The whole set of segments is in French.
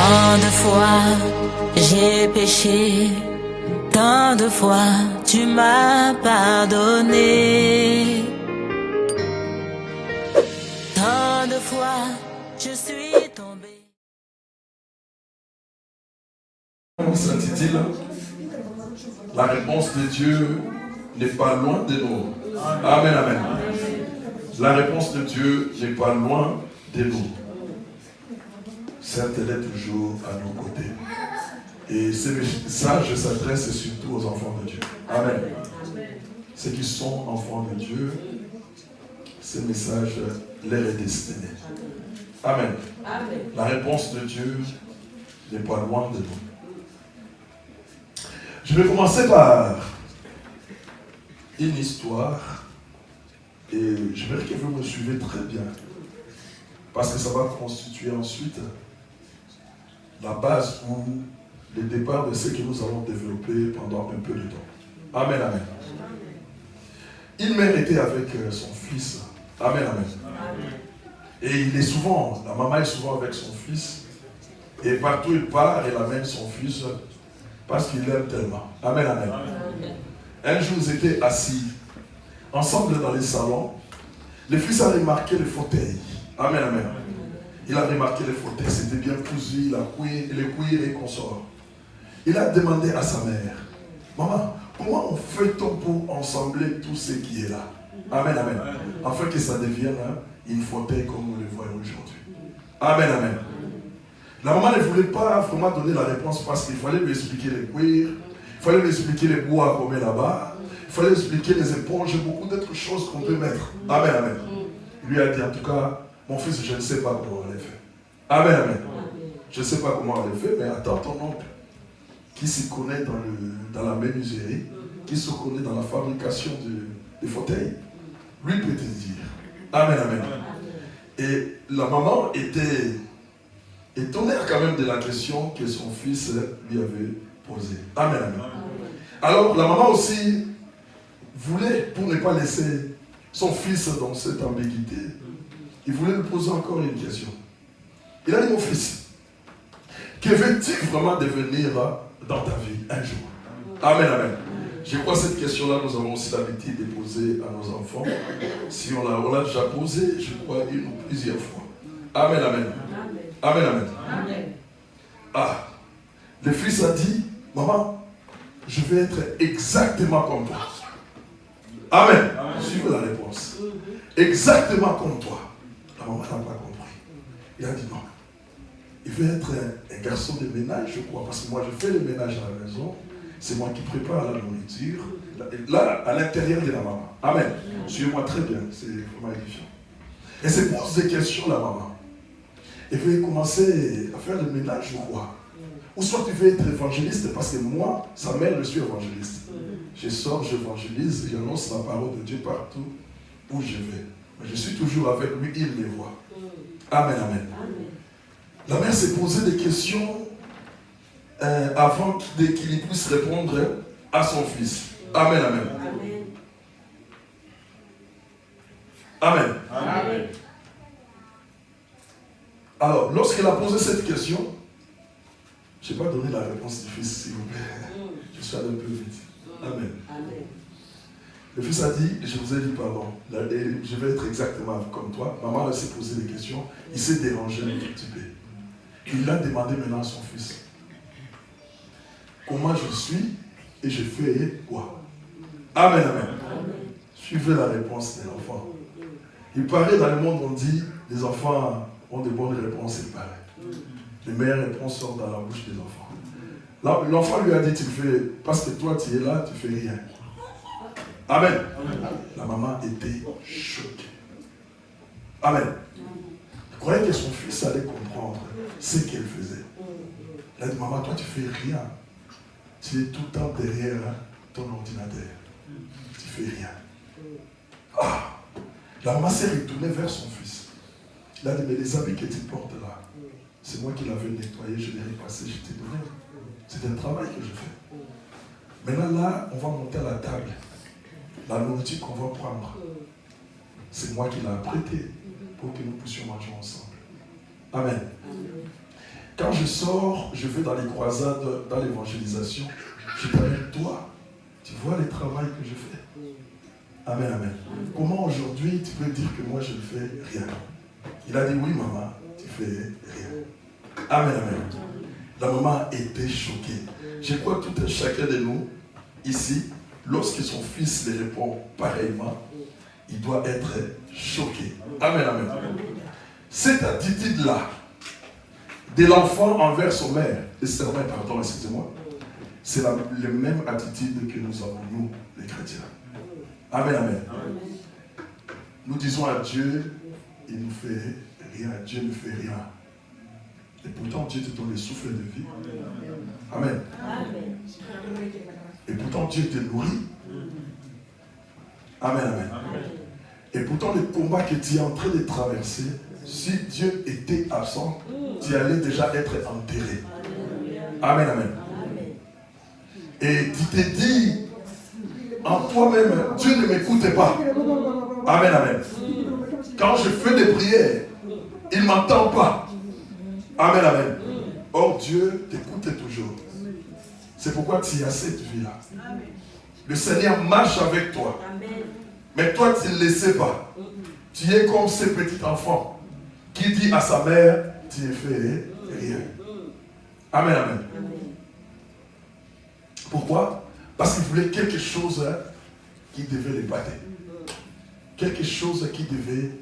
Tant de fois j'ai péché, tant de fois tu m'as pardonné. Tant de fois je suis tombé. S'intitule La réponse de Dieu n'est pas loin de nous. Amen, amen. La réponse de Dieu n'est pas loin de nous. Certes, elle est toujours à nos côtés. Et ce message s'adresse surtout aux enfants de Dieu. Amen. Ceux qui sont enfants de Dieu, ce message leur est destiné. Amen. La réponse de Dieu n'est pas loin de nous. Je vais commencer par une histoire et j'aimerais que vous me suivez très bien parce que ça va constituer ensuite la base ou le départ de ce que nous allons développer pendant un peu de temps. Amen, amen. Une mère était avec son fils. Amen, amen. Et il est souvent, la maman est souvent avec son fils et partout il part, elle amène son fils parce qu'il l'aime tellement. Amen, amen. Un jour, ils étaient assis ensemble dans les salons. Le fils a remarqué le fauteuil. Amen, amen. Il a remarqué le fauteuil, c'était bien cousu, le cuir et consort. Il a demandé à sa mère, maman, comment fait-on pour ensembler tout ce qui est là? Amen, amen. Afin que ça devienne une fauteuil comme nous le voyons aujourd'hui. Amen, amen. La maman ne voulait pas vraiment donner la réponse parce qu'il fallait lui expliquer les cuirs, il fallait lui expliquer les bois qu'on met là-bas, il fallait lui expliquer les éponges, beaucoup d'autres choses qu'on peut mettre. Amen, amen. Il lui a dit en tout cas, mon fils, je ne sais pas comment on les fait. Amen, amen. Je ne sais pas comment on les fait, mais attends ton oncle qui s'y connaît dans la menuiserie, qui se connaît dans la fabrication des fauteuils, lui peut te dire. Amen, amen. Et la maman était étonnée quand même de la question que son fils lui avait posée. Amen, amen. Alors la maman aussi voulait, pour ne pas laisser son fils dans cette ambiguïté, il voulait lui poser encore une question. Il a dit, mon fils, que veux-tu vraiment devenir dans ta vie un jour? Amen, amen. Je crois que cette question-là, nous avons aussi l'habitude de poser à nos enfants. Si on l'a déjà posée, je crois, une ou plusieurs fois. Amen, amen. Amen, amen. Amen. Ah, le fils a dit, maman, je vais être exactement comme toi. Amen. Suivez la réponse. Exactement comme toi. La maman n'a pas compris. Il a dit non. Il veut être un garçon de ménage, je crois, parce que moi je fais le ménage à la maison. C'est moi qui prépare la nourriture. Là, à l'intérieur de la maman. Amen. Suivez-moi très bien. C'est vraiment édifiant. Elle se pose des questions, la maman. Elle veut commencer à faire le ménage ou quoi? Ou soit tu veux être évangéliste, parce que moi, sa mère, je suis évangéliste. Je sors, j'évangélise, j'annonce la parole de Dieu partout où je vais. Mais je suis toujours avec lui, il me voit. Amen, amen. La mère s'est posé des questions avant qu'il puisse répondre à son fils. Amen, amen. Amen. Amen. Alors, lorsqu'elle a posé cette question, je n'ai pas donné la réponse du fils, s'il vous plaît. Je suis allé un peu vite. Amen. Le fils a dit, je vous ai dit pardon, je vais être exactement comme toi. Maman s'est posé des questions, il s'est dérangé un tout petit peu. Il a demandé maintenant à son fils, comment je suis et je fais quoi? Amen, amen. Suivez la réponse de l'enfant. Il paraît dans le monde, on dit, les enfants ont de bonnes réponses, il paraît. Les meilleures réponses sortent dans la bouche des enfants. L'enfant lui a dit, tu fais, parce que toi tu es là, tu fais rien. Amen. La maman était choquée. Amen. Elle croyait que son fils allait comprendre ce qu'elle faisait. Elle a dit, maman, toi tu fais rien. Tu es tout le temps derrière ton ordinateur. Tu fais rien. Ah! La maman s'est retournée vers son fils. Il a dit, mais les habits que tu portes là, c'est moi qui l'avais nettoyé, je l'ai repassé, je t'ai donné. C'est un travail que je fais. Maintenant là, on va monter à la table. La nourriture qu'on va prendre, c'est moi qui l'ai apprêtée pour que nous puissions manger ensemble. Amen. Quand je sors, je vais dans les croisades, dans l'évangélisation, je t'amène toi. Tu vois le travail que je fais. Amen, amen. Comment aujourd'hui tu peux dire que moi je ne fais rien? Il a dit oui maman, tu fais rien. Amen, amen. La maman était choquée. Je crois que tout un chacun de nous, ici, lorsque son fils lui répond pareillement, il doit être choqué. Amen, amen. Cette attitude-là, de l'enfant envers son mère, pardon, excusez-moi, c'est la même attitude que nous avons, nous, les chrétiens. Amen, amen. Nous disons à Dieu, il ne fait rien, Dieu ne fait rien. Et pourtant, Dieu te donne le souffle de vie. Amen. Et pourtant, Dieu te nourrit. Amen, amen. Et pourtant, le combat que tu es en train de traverser, si Dieu était absent, tu allais déjà être enterré. Amen, amen. Et tu t'es dit en toi-même, Dieu ne m'écoute pas. Amen, amen. Quand je fais des prières, il ne m'entend pas. Amen, amen. Or, Dieu t'écoute toujours. C'est pourquoi tu as cette vie-là. Le Seigneur marche avec toi. Mais toi, tu ne le sais pas. Tu es comme ce petit enfant qui dit à sa mère, tu ne fais rien. Amen, amen. Pourquoi? Parce qu'il voulait quelque chose qui devait l'épater. Quelque chose qui devait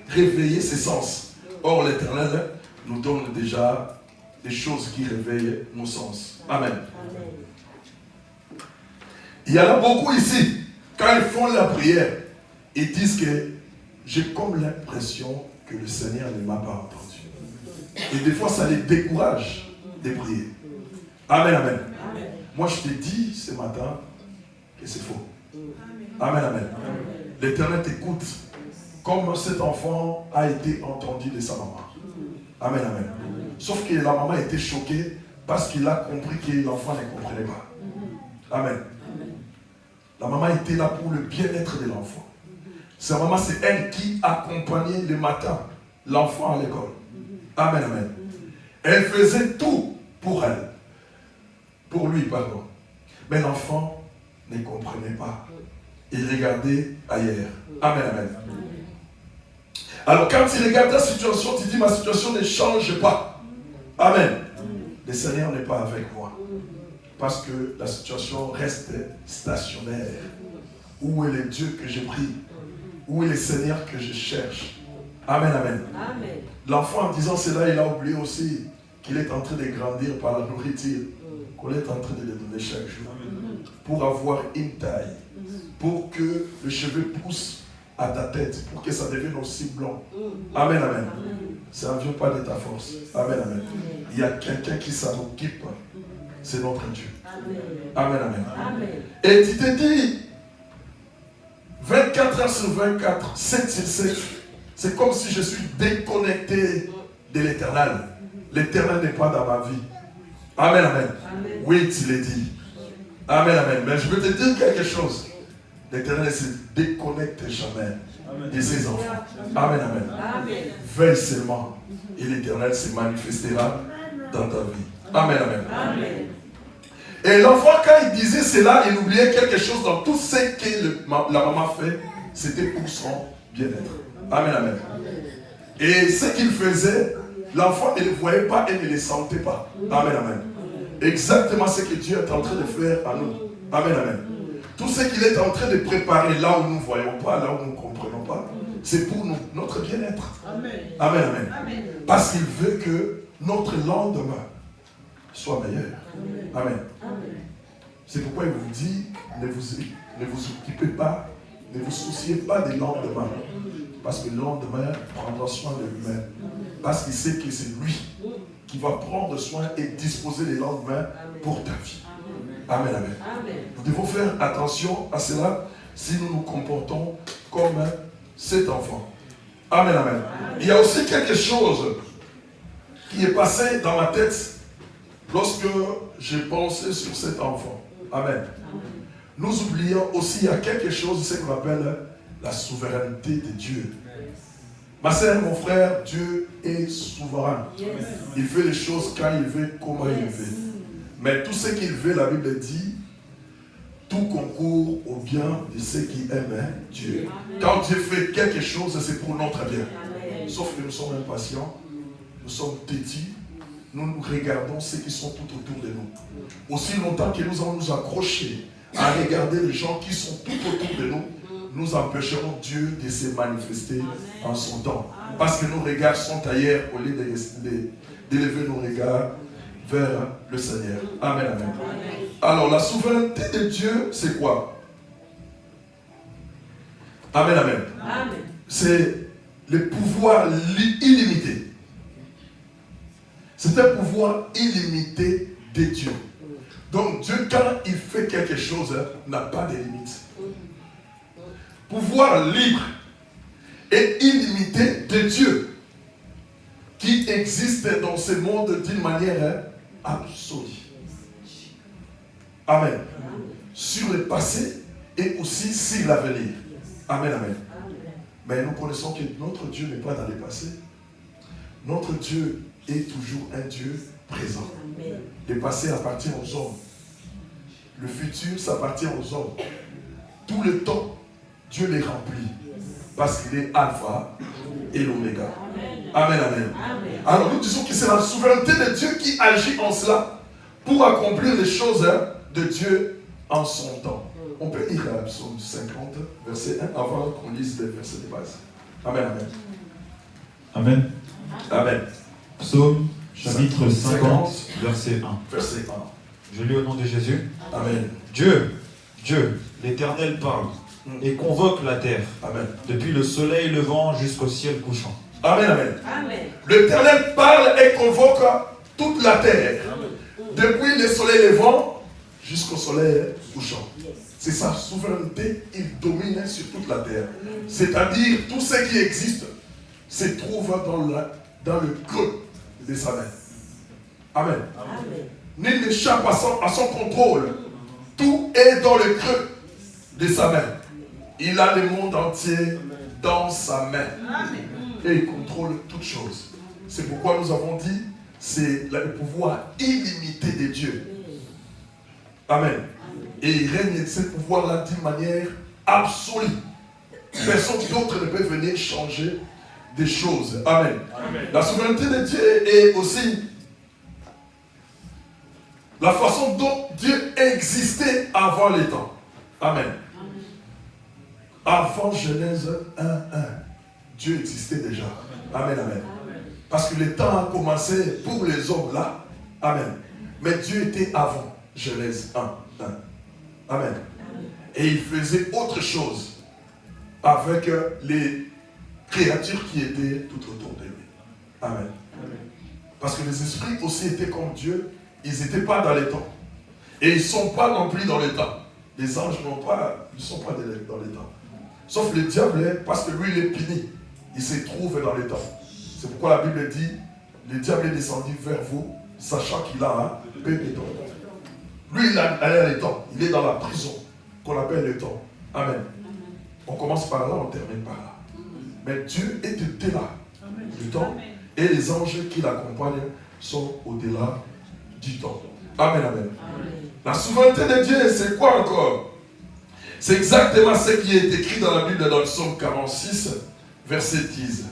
réveiller ses sens. Or, l'Éternel nous donne déjà des choses qui réveillent nos sens. Amen. Il y en a beaucoup ici, quand ils font la prière, ils disent que j'ai comme l'impression que le Seigneur ne m'a pas entendu. Et des fois, ça les décourage de prier. Amen, amen. Moi, je te dis ce matin que c'est faux. Amen, amen. L'Éternel t'écoute comme cet enfant a été entendu de sa maman. Amen, amen. Sauf que la maman était choquée parce qu'il a compris que l'enfant ne comprenait pas. Amen. La maman était là pour le bien-être de l'enfant. Sa maman, c'est elle qui accompagnait le matin l'enfant à l'école. Amen, amen. Elle faisait tout pour elle. Pour lui, pardon. Mais l'enfant ne comprenait pas. Il regardait ailleurs. Amen, amen. Alors quand tu regardes ta situation, tu dis ma situation ne change pas. Amen. Le Seigneur n'est pas avec moi. Parce que la situation reste stationnaire. Où est le Dieu que je prie? Où est le Seigneur que je cherche? Amen, amen. L'enfant en disant cela, il a oublié aussi qu'il est en train de grandir par la nourriture qu'on est en train de lui donner chaque jour. Pour avoir une taille. Pour que le cheveu pousse à ta tête. Pour que ça devienne aussi blanc. Amen, amen. Ça ne vient pas de ta force. Amen, amen. Il y a quelqu'un qui s'en occupe. C'est notre Dieu. Amen, amen. Et tu te dis, 24 heures sur 24, 7 sur 7, c'est comme si je suis déconnecté de l'Éternel. L'Éternel n'est pas dans ma vie. Amen, amen. Oui, tu l'as dit. Amen, amen. Mais je veux te dire quelque chose. L'Éternel ne se déconnecte jamais de ses enfants. Amen, amen. Veille seulement et l'Éternel se manifestera dans ta vie. Amen, amen. Et l'enfant, quand il disait cela, il oubliait quelque chose dans tout ce que la maman fait, c'était pour son bien-être. Amen, amen. Et ce qu'il faisait, l'enfant ne le voyait pas et ne le sentait pas. Amen, amen. Exactement ce que Dieu est en train de faire à nous. Amen, amen. Tout ce qu'il est en train de préparer là où nous ne voyons pas, là où nous ne comprenons pas, c'est pour nous, notre bien-être. Amen, amen. Parce qu'il veut que notre lendemain soit meilleur. Amen. C'est pourquoi il vous dit, ne vous occupez pas, ne vous souciez pas des lendemains. Parce que le lendemain prendra soin de lui-même. Parce qu'il sait que c'est lui qui va prendre soin et disposer les lendemains pour ta vie. Amen, amen. Nous devons faire attention à cela si nous nous comportons comme cet enfant. Amen, amen. Il y a aussi quelque chose qui est passé dans ma tête lorsque j'ai pensé sur cet enfant. Amen. Nous oublions aussi, il y a quelque chose, ce qu'on appelle la souveraineté de Dieu. Ma sœur, mon frère, Dieu est souverain. Il fait les choses quand il veut, comment il veut. Mais tout ce qu'il veut, la Bible dit, tout concourt au bien de ceux qui aiment Dieu. Quand Dieu fait quelque chose, c'est pour notre bien. Sauf que nous sommes impatients, nous sommes têtus, nous regardons ceux qui sont tout autour de nous. Aussi longtemps que nous allons nous accrocher à regarder les gens qui sont tout autour de nous, nous empêcherons Dieu de se manifester en son temps. Parce que nos regards sont ailleurs au lieu d'élever nos regards vers le Seigneur. Amen, amen. Alors, la souveraineté de Dieu, c'est quoi? Amen, amen. C'est le pouvoir illimité. C'est un pouvoir illimité de Dieu. Donc, Dieu, quand il fait quelque chose, n'a pas de limite. Pouvoir libre et illimité de Dieu qui existe dans ce monde d'une manière absolue. Amen. Sur le passé et aussi sur l'avenir. Amen, amen. Mais nous connaissons que notre Dieu n'est pas dans le passé. Notre Dieu est toujours un Dieu présent. Le passé appartient aux hommes. Le futur, ça appartient aux hommes. Tout le temps, Dieu les remplit. Parce qu'il est Alpha et l'Oméga. Amen, amen. Alors nous disons que c'est la souveraineté de Dieu qui agit en cela pour accomplir les choses de Dieu en son temps. On peut lire Psaume 50, verset 1, avant qu'on lise les versets de base. Amen, amen. Amen. Amen. Psaume, chapitre 50, verset 1. Verset 1. Je lis au nom de Jésus. Amen. Dieu, l'Éternel parle et convoque la terre. Amen. Depuis le soleil levant jusqu'au ciel couchant. Amen, amen. L'Éternel parle et convoque toute la terre. Depuis le soleil levant jusqu'au soleil couchant. C'est sa souveraineté, il domine sur toute la terre. C'est-à-dire, tout ce qui existe se trouve dans le creux de sa main. Amen. Nul n'échappe à son contrôle. Tout est dans le creux de sa main. Il a le monde entier dans sa main. Et il contrôle toutes choses. C'est pourquoi nous avons dit, c'est le pouvoir illimité de Dieu. Amen. Et il règne ce pouvoir-là d'une manière absolue. Personne d'autre ne peut venir changer des choses. Amen. La souveraineté de Dieu est aussi la façon dont Dieu existait avant les temps. Amen. Avant Genèse 1:1, Dieu existait déjà. Amen, amen. Parce que le temps a commencé pour les hommes là. Amen. Mais Dieu était avant Genèse 1:1. Amen. Et il faisait autre chose avec les créatures qui étaient tout autour de lui. Amen. Parce que les esprits aussi étaient comme Dieu. Ils n'étaient pas dans les temps. Et ils ne sont pas non plus dans les temps. Les anges ne sont pas dans les temps. Sauf le diable, parce que lui, il est puni. Il se trouve dans les temps. C'est pourquoi la Bible dit, le diable est descendu vers vous, sachant qu'il a un peu de temps. Lui, il a les temps. Il est dans la prison, qu'on appelle le temps. Amen. On commence par là, on termine par là. Mais Dieu était là, du temps, et les anges qui l'accompagnent sont au-delà du temps. Amen, amen. La souveraineté de Dieu, c'est quoi encore? C'est exactement ce qui est écrit dans la Bible, dans le psaume 46, verset 10.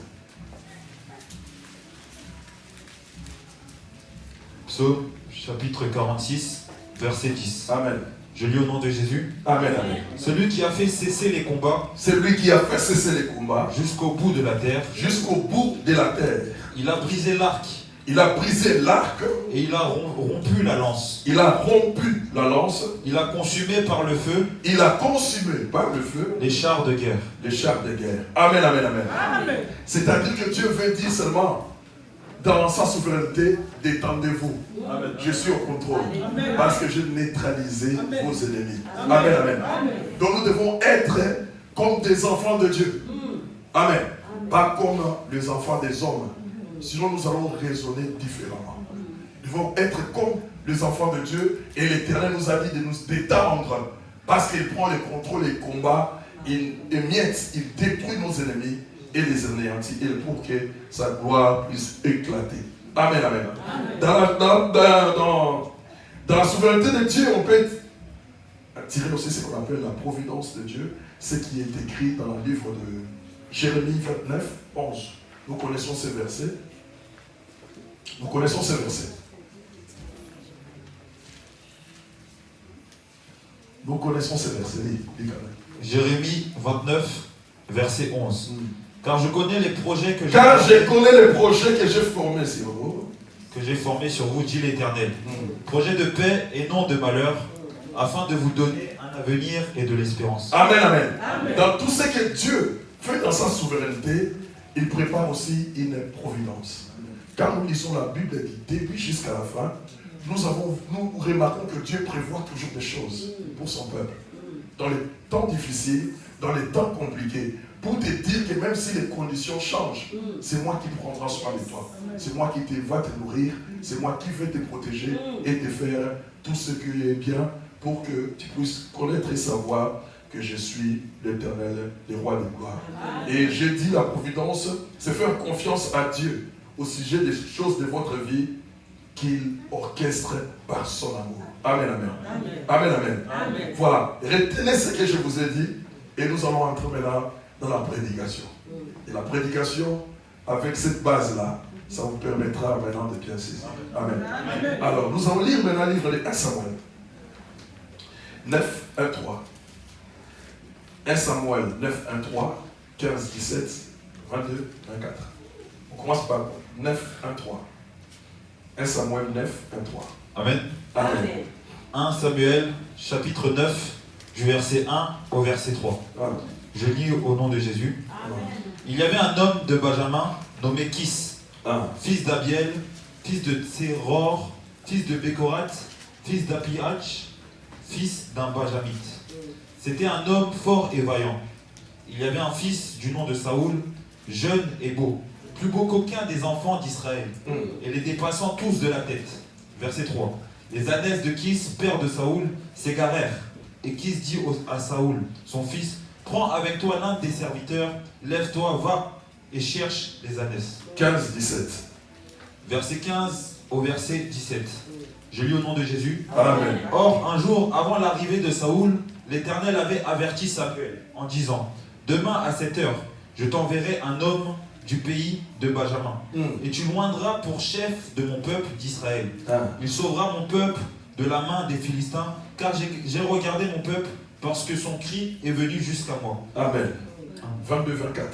Psaume, chapitre 46, verset 10. Amen. Je lis au nom de Jésus. Amen, amen. Celui qui a fait cesser les combats. Celui qui a fait cesser les combats. Jusqu'au bout de la terre. Jusqu'au bout de la terre. Il a brisé l'arc. Il a brisé l'arc. Et il a rompu la lance. Il a rompu la lance. Il a consumé par le feu. Il a consumé par le feu. Les chars de guerre. Les chars de guerre. Amen, amen, amen. Amen. C'est-à-dire que Dieu veut dire seulement, dans sa souveraineté, détendez-vous. Amen. Je suis au contrôle. Amen. Parce que je neutralisé vos ennemis. Amen, amen. Amen. Donc nous devons être comme des enfants de Dieu. Amen. Pas comme les enfants des hommes. Sinon nous allons raisonner différemment. Nous devons être comme les enfants de Dieu. Et l'Éternel nous a dit de nous détendre. Parce qu'il prend le contrôle et le combat. Il émiette, il détruit nos ennemis. et les anéantir, et pour que sa gloire puisse éclater. Amen, amen. Dans la souveraineté de Dieu, on peut tirer aussi ce qu'on appelle la providence de Dieu, ce qui est écrit dans le livre de Jérémie 29, 11. Nous connaissons ces versets. Nous connaissons ces versets. Nous connaissons ces versets. Jérémie 29, verset 11. Car je connais les projets que j'ai formés sur vous. Que j'ai formés sur vous, dit l'Éternel. Projet de paix et non de malheur, afin de vous donner un avenir et de l'espérance. Amen, amen, amen. Dans tout ce que Dieu fait dans sa souveraineté, il prépare aussi une providence. Quand nous lisons la Bible du début jusqu'à la fin, nous remarquons que Dieu prévoit toujours des choses pour son peuple. Dans les temps difficiles, dans les temps compliqués, pour te dire que même si les conditions changent, c'est moi qui prendrai soin de toi. C'est moi qui va te nourrir, c'est moi qui vais te protéger et te faire tout ce qui est bien pour que tu puisses connaître et savoir que je suis l'Éternel, le roi de gloire. Et j'ai dit la providence, c'est faire confiance à Dieu au sujet des choses de votre vie qu'il orchestre par son amour. Amen, amen. Amen, amen. Amen. Voilà, retenez ce que je vous ai dit et nous allons entrer maintenant dans la prédication. Et la prédication, avec cette base-là, ça vous permettra maintenant de bien saisir. Amen. Amen. Alors, nous allons lire maintenant le livre de 1 Samuel 9, 1, 3. 1 Samuel 9, 1, 3, 15, 17, 22, 24. On commence par 9, 1, 3. 1 Samuel 9, 1, 3. Amen. Amen. 1 Samuel, chapitre 9, du verset 1 au verset 3. Amen. Je lis au nom de Jésus. Amen. Il y avait un homme de Benjamin nommé Kis, fils d'Abiel, fils de Tséror, fils de Bécorat, fils d'Apiach, fils d'un Benjamite. C'était un homme fort et vaillant. Il y avait un fils du nom de Saoul, jeune et beau, plus beau qu'aucun des enfants d'Israël, et les dépassant tous de la tête. Verset 3. Les ânesse de Kis, père de Saoul, s'égarèrent. Et Kis dit à Saoul, son fils, prends avec toi l'un des serviteurs, lève-toi, va et cherche les ânesse. 15, 17. Verset 15 au verset 17. Je lis au nom de Jésus. Amen. Or, un jour avant l'arrivée de Saoul, l'Éternel avait averti Samuel en disant, demain à cette heure, je t'enverrai un homme du pays de Benjamin, et tu l'oindras pour chef de mon peuple d'Israël. Il sauvera mon peuple de la main des Philistins, car j'ai regardé mon peuple, parce que son cri est venu jusqu'à moi. Amen. 22, 24.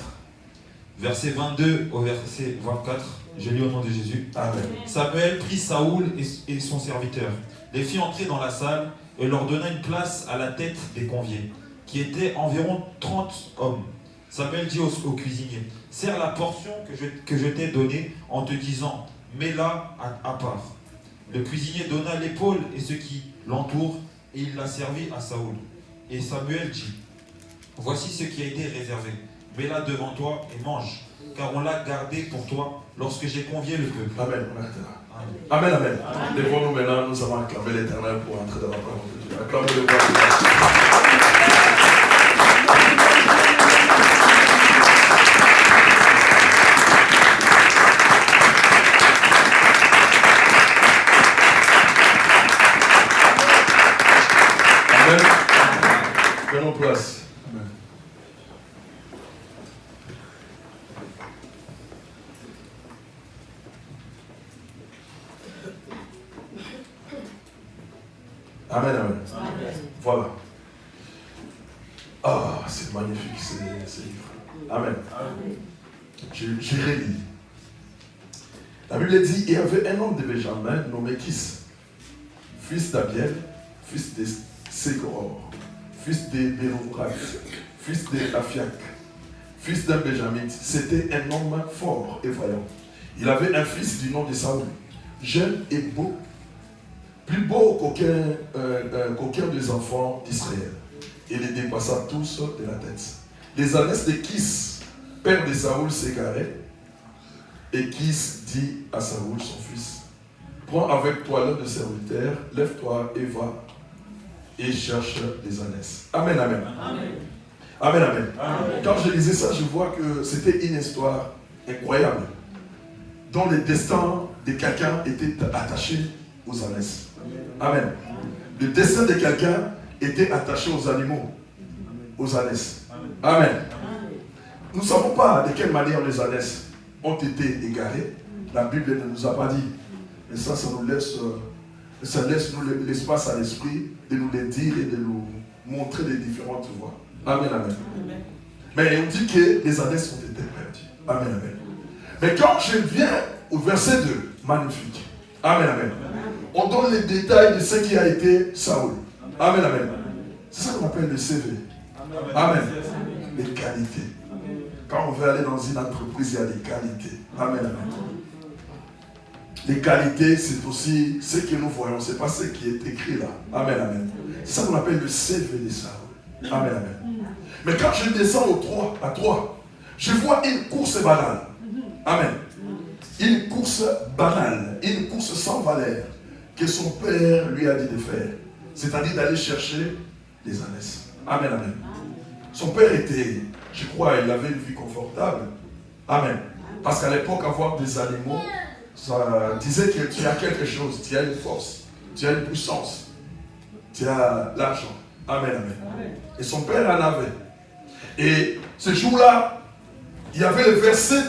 Verset 22 au verset 24, je lis au nom de Jésus. Amen. Samuel prit Saoul et son serviteur, les fit entrer dans la salle et leur donna une place à la tête des conviés, qui étaient environ 30 hommes. Samuel dit au cuisinier, serre la portion que je t'ai donnée en te disant, mets-la à part. Le cuisinier donna l'épaule et ce qui l'entoure, et il la servit à Saoul. Et Samuel dit, voici ce qui a été réservé, mets-la devant toi et mange, car on l'a gardé pour toi lorsque j'ai convié le peuple. Amen. Amen, amen. Lèvons-nous maintenant, nous allons acclamer l'Éternel pour entrer dans la parole de Dieu. Acclamez le roi. Prenons place. Amen. Amen, amen. Voilà. Ah, c'est magnifique ces livres. Amen. Je relis. La Bible dit, il y avait un homme de Benjamin nommé Kis, fils d'Abiel, fils de Ségor, fils de Bérorat, fils de Afiak, fils d'un Benjamite. C'était un homme fort et vaillant. Il avait un fils du nom de Saoul, jeune et beau, plus beau qu'aucun des enfants d'Israël. Il les dépassa tous de la tête. Les ânesse de Kis, père de Saoul, s'égaraient. Et Kis dit à Saoul, son fils, prends avec toi l'un de serviteurs, lève-toi et va et cherche les ânesses. Amen, amen. Amen. Amen, amen. Quand je lisais ça, je vois que c'était une histoire incroyable, dont le destin de quelqu'un était attaché aux ânesses. Amen. Le destin de quelqu'un était attaché aux animaux, aux ânesses. Amen. Nous ne savons pas de quelle manière les ânesses ont été égarées. La Bible ne nous a pas dit. Mais ça nous laisse, nous l'espace à l'esprit de nous les dire et de nous montrer les différentes voies. Amen, amen. Mais on dit que les ânesses ont été perdues. Amen, amen. Mais quand je viens au verset 2, magnifique. Amen, amen. On donne les détails de ce qui a été Saül. Amen, amen. C'est ça qu'on appelle le CV. Amen. Les qualités. Quand on veut aller dans une entreprise, il y a des qualités. Amen, amen. Les qualités, c'est aussi ce que nous voyons. Ce n'est pas ce qui est écrit là. Amen, amen. C'est ça qu'on appelle le CV de Saül. Amen, amen. Mais quand je descends à 3, je vois une course banale. Amen. Une course banale, une course sans valeur que son père lui a dit de faire. C'est-à-dire d'aller chercher les ânesses. Amen, amen. Son père était, je crois, il avait une vie confortable. Amen. Parce qu'à l'époque, avoir des animaux, ça disait que tu as quelque chose, tu as une force, tu as une puissance, tu as l'argent. Amen, amen. Et son père en avait. Et ce jour-là, il y avait le verset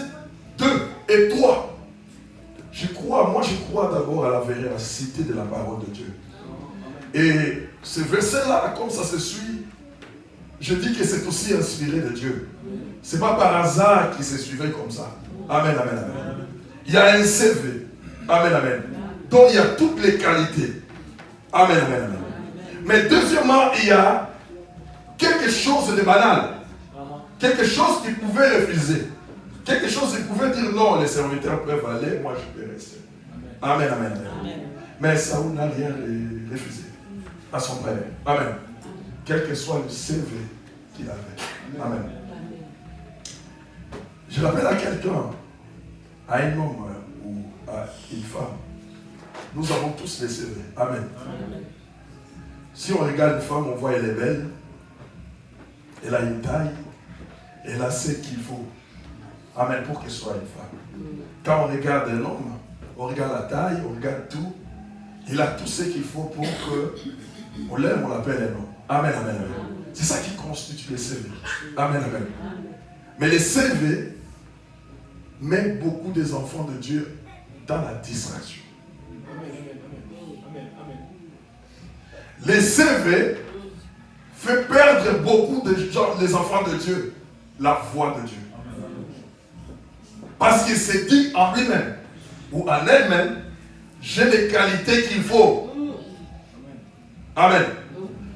2 et 3. Je crois d'abord à la véracité de la parole de Dieu. Et ce verset-là, comme ça se suit, je dis que c'est aussi inspiré de Dieu. Ce n'est pas par hasard qu'il se suivait comme ça. Amen, amen, amen. Il y a un CV. Amen, amen. Donc il y a toutes les qualités. Amen, amen, amen. Mais deuxièmement, il y a quelque chose de banal. Quelque chose qu'il pouvait refuser. Quelque chose qu'il pouvait dire non, les serviteurs peuvent aller, moi je peux rester. Amen, amen, amen. Mais Saül n'a rien refusé à son père. Amen. Quel que soit le CV qu'il avait. Amen. Je rappelle à quelqu'un, à un homme ou à une femme, nous avons tous les CV. Amen. Si on regarde une femme, on voit qu'elle est belle, elle a une taille, elle a ce qu'il faut. Amen, pour qu'elle soit une femme. Quand on regarde un homme, on regarde la taille, on regarde tout. Il a tout ce qu'il faut pour qu'on l'aime, on l'appelle un homme. Amen, amen, amen. C'est ça qui constitue les CV. Amen, amen. Mais les CV mettent beaucoup des enfants de Dieu dans la distraction. Les CV fait perdre beaucoup de gens, les enfants de Dieu, la voix de Dieu. Parce qu'il s'est dit en lui-même ou en elle-même, j'ai les qualités qu'il faut. Amen.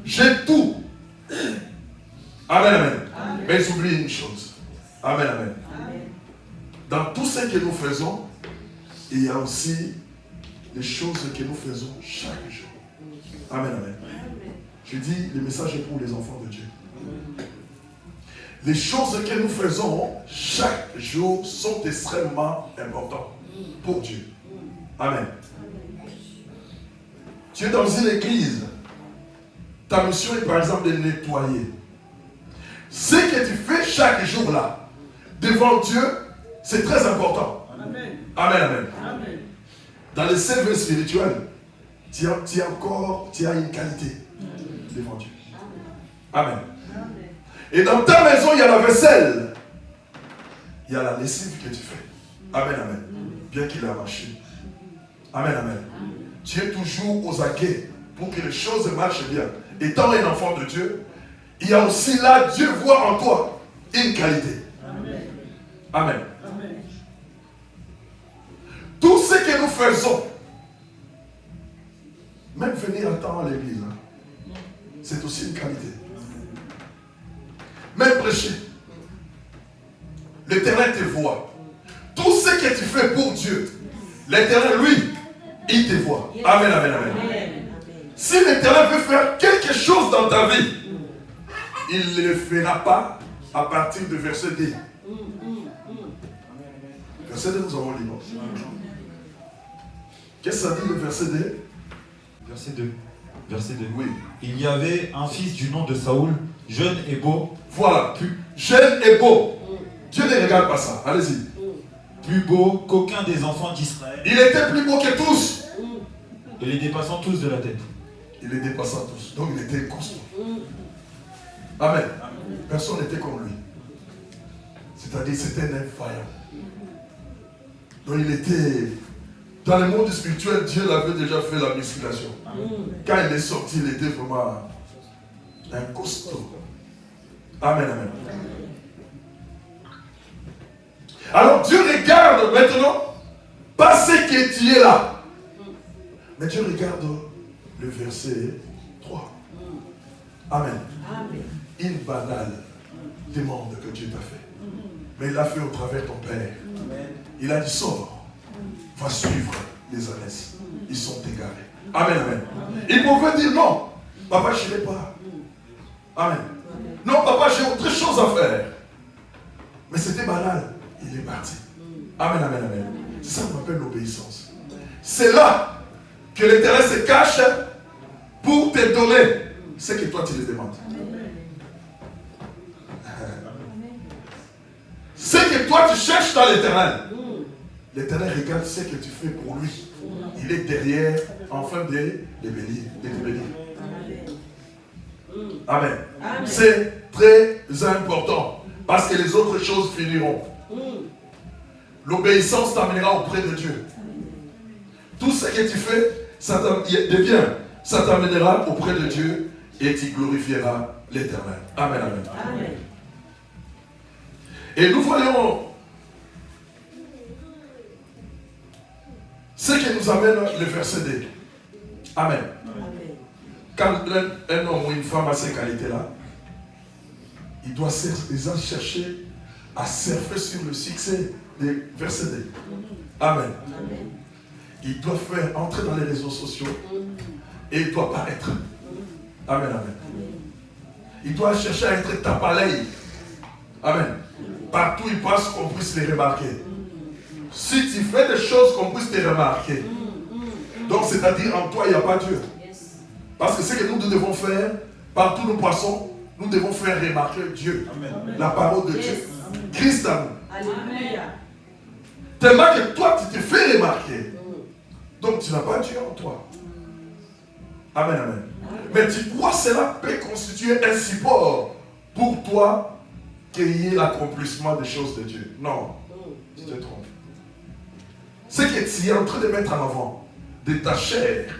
J'ai tout. Amen, amen. Mais ils oublient une chose. Amen, amen. Dans tout ce que nous faisons, il y a aussi les choses que nous faisons chaque jour. Amen, amen. Je dis, le message est pour les enfants de Dieu. Les choses que nous faisons chaque jour sont extrêmement importantes pour Dieu. Amen. Tu es dans une église. Ta mission est par exemple de nettoyer. Ce que tu fais chaque jour là, devant Dieu, c'est très important. Amen. Amen, amen. Amen. Dans le CV spirituel, tu as une qualité devant Dieu. Amen. Et dans ta maison, il y a la vaisselle. Il y a la lessive que tu fais. Amen, amen. Bien qu'il a marché. Amen, amen. Tu es toujours aux aguets pour que les choses marchent bien. Étant un enfant de Dieu, il y a aussi là, Dieu voit en toi une qualité. Amen. Amen. Amen. Tout ce que nous faisons, même venir à temps à l'église, c'est aussi une qualité. Même prêcher. L'Éternel te voit. Tout ce que tu fais pour Dieu, l'Éternel, lui, il te voit. Amen, amen, amen. Si l'Éternel veut faire quelque chose dans ta vie, il ne le fera pas à partir de verset 2. Verset 2, nous avons lu. Qu'est-ce que ça dit le verset 2? Verset 2. Verset 2. Oui. Il y avait un fils du nom de Saül, jeune et beau. Voilà, jeune et beau. Dieu ne regarde pas ça. Allez-y. Plus beau qu'aucun des enfants d'Israël. Il était plus beau que tous. Et les dépassant tous de la tête. Il les dépassait tous. Donc il était costaud. Amen. Personne n'était comme lui. C'est-à-dire c'était un infaillible. Donc il était... Dans le monde spirituel, Dieu l'avait déjà fait la musculation. Quand il est sorti, il était vraiment un costaud. Amen, amen. Alors Dieu regarde maintenant, pas ce que tu es là. Mais Dieu regarde le verset 3. Amen. Une banale demande que Dieu t'a fait. Mais il l'a fait au travers de ton Père. Il a dit, sors, va suivre les ânesses. Ils sont égarés. Amen, amen. Il pouvait dire, non, papa, je n'irai pas. Amen. Non, papa, j'ai autre chose à faire. Mais c'était banal. Il est parti. Amen, amen, amen. C'est ça qu'on appelle l'obéissance. C'est là que l'Éternel se cache pour te donner ce que toi tu lui demandes. Ce que toi tu cherches dans l'Éternel, l'Éternel regarde ce que tu fais pour lui. Il est derrière, enfin de te bénir. Amen. C'est très important. Parce que les autres choses finiront. L'obéissance t'amènera auprès de Dieu. Tout ce que tu fais, ça t'amènera auprès de Dieu et tu glorifieras l'Éternel. Amen, amen. Amen. Et nous voyons ce qui nous amène le verset 2. Amen. Amen. Quand un homme ou une femme a ces qualités-là, il doit chercher à surfer sur le succès des versets 2. Amen. Amen. Il doit faire entrer dans les réseaux sociaux et il doit paraître. Amen, amen. Il doit chercher à être tapalay. Amen. Partout il passe, qu'on puisse les remarquer. Si tu fais des choses, qu'on puisse te remarquer. Donc, c'est-à-dire, en toi, il n'y a pas Dieu. Parce que ce que nous devons faire, partout nous passons, nous devons faire remarquer Dieu. Amen. La parole de Dieu. Christ à nous. Alléluia. Tellement que toi, tu te fais remarquer. Donc, tu n'as pas Dieu en toi. Amen, amen. Mais tu crois que cela peut constituer un support pour toi qu'il y ait l'accomplissement des choses de Dieu. Non, tu te trompes. Ce que tu es en train de mettre en avant de ta chair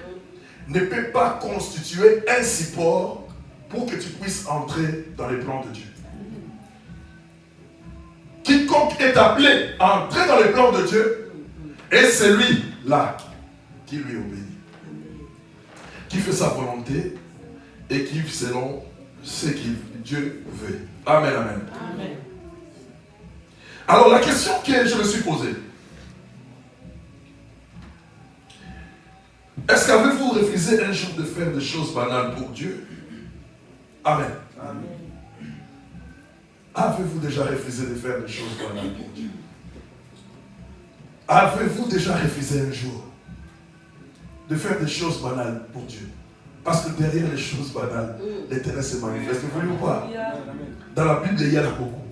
ne peut pas constituer un support pour que tu puisses entrer dans les plans de Dieu. Quiconque est appelé à entrer dans les plans de Dieu est celui-là qui lui obéit, qui fait sa volonté et qui vit selon ce que Dieu veut. Amen, amen. Amen. Alors la question que je me suis posée, est-ce qu'avez-vous refusé un jour de faire des choses banales pour Dieu? Amen. Amen. Avez-vous déjà refusé de faire des choses banales pour Dieu? Avez-vous déjà refusé un jour de faire des choses banales pour Dieu? Parce que derrière les choses banales, l'Éternel se manifeste. Vous voyez ou pas? Dans la Bible, il y en a beaucoup.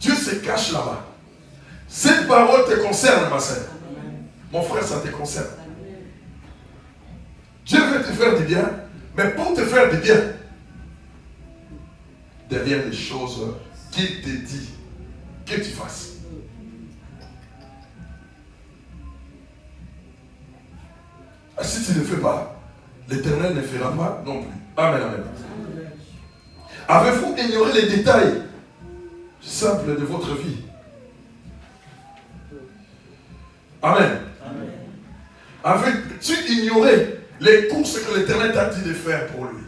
Dieu se cache là-bas. Cette parole te concerne, ma sœur. Mon frère, ça te concerne. Dieu veut te faire du bien, mais pour te faire du bien, derrière les choses qu'il te dit que tu fasses. Si tu ne le fais pas, l'Éternel ne fera pas non plus. Amen, amen. Avez-vous ignoré les détails simples de votre vie? Amen. Avais-tu ignoré les courses que l'Éternel t'a dit de faire pour lui?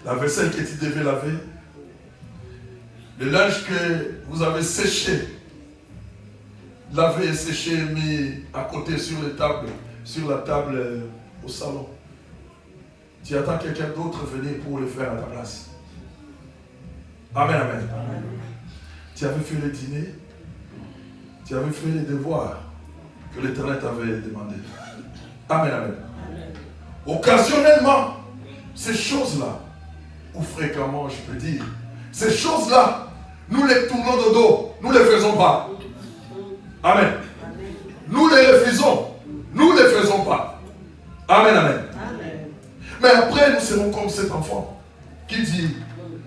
La vaisselle que tu devais laver, le linge que vous avez séché, lavé et séché, mis à côté sur la table au salon. Tu attends quelqu'un d'autre venir pour le faire à ta place. Amen, amen. Amen. Tu avais fait le dîner, tu avais fait les devoirs que l'Éternel t'avait demandé. Amen, amen. Occasionnellement, ces choses-là, ou fréquemment, je peux dire, ces choses-là, nous les tournons de dos, nous ne les faisons pas. Amen. Nous les refusons, nous ne les faisons pas. Amen, amen. Mais après, nous serons comme cet enfant qui dit,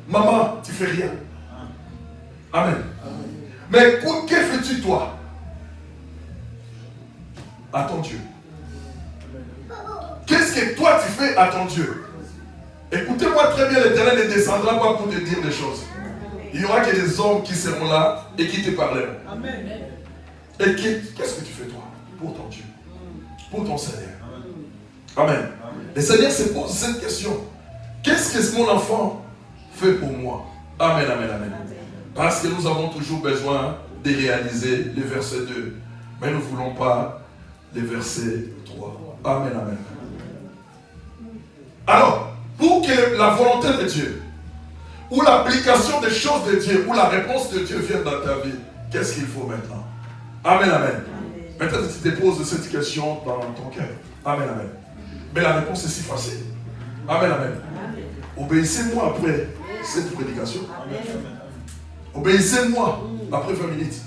maman, tu fais rien. Amen. Mais que fais-tu toi à ton Dieu? Qu'est-ce que toi tu fais à ton Dieu? Écoutez-moi très bien, l'Éternel ne descendra pas pour te dire des choses. Il y aura que des hommes qui seront là et qui te parleront. Amen. Et qu'est-ce que tu fais toi pour ton Dieu? Pour ton Seigneur? Amen. Le Seigneur se pose cette question. Qu'est-ce que mon enfant fait pour moi? Amen, amen, amen. Parce que nous avons toujours besoin de réaliser le verset 2. Mais nous ne voulons pas le verset 3. Amen, amen. Alors, pour que la volonté de Dieu, ou l'application des choses de Dieu, ou la réponse de Dieu vienne dans ta vie, qu'est-ce qu'il faut maintenant? Amen, amen. Peut-être que tu te poses cette question dans ton cœur. Amen, amen. Mais la réponse est si facile. Amen, amen. Obéissez-moi après cette prédication. Obéissez-moi après 20 minutes.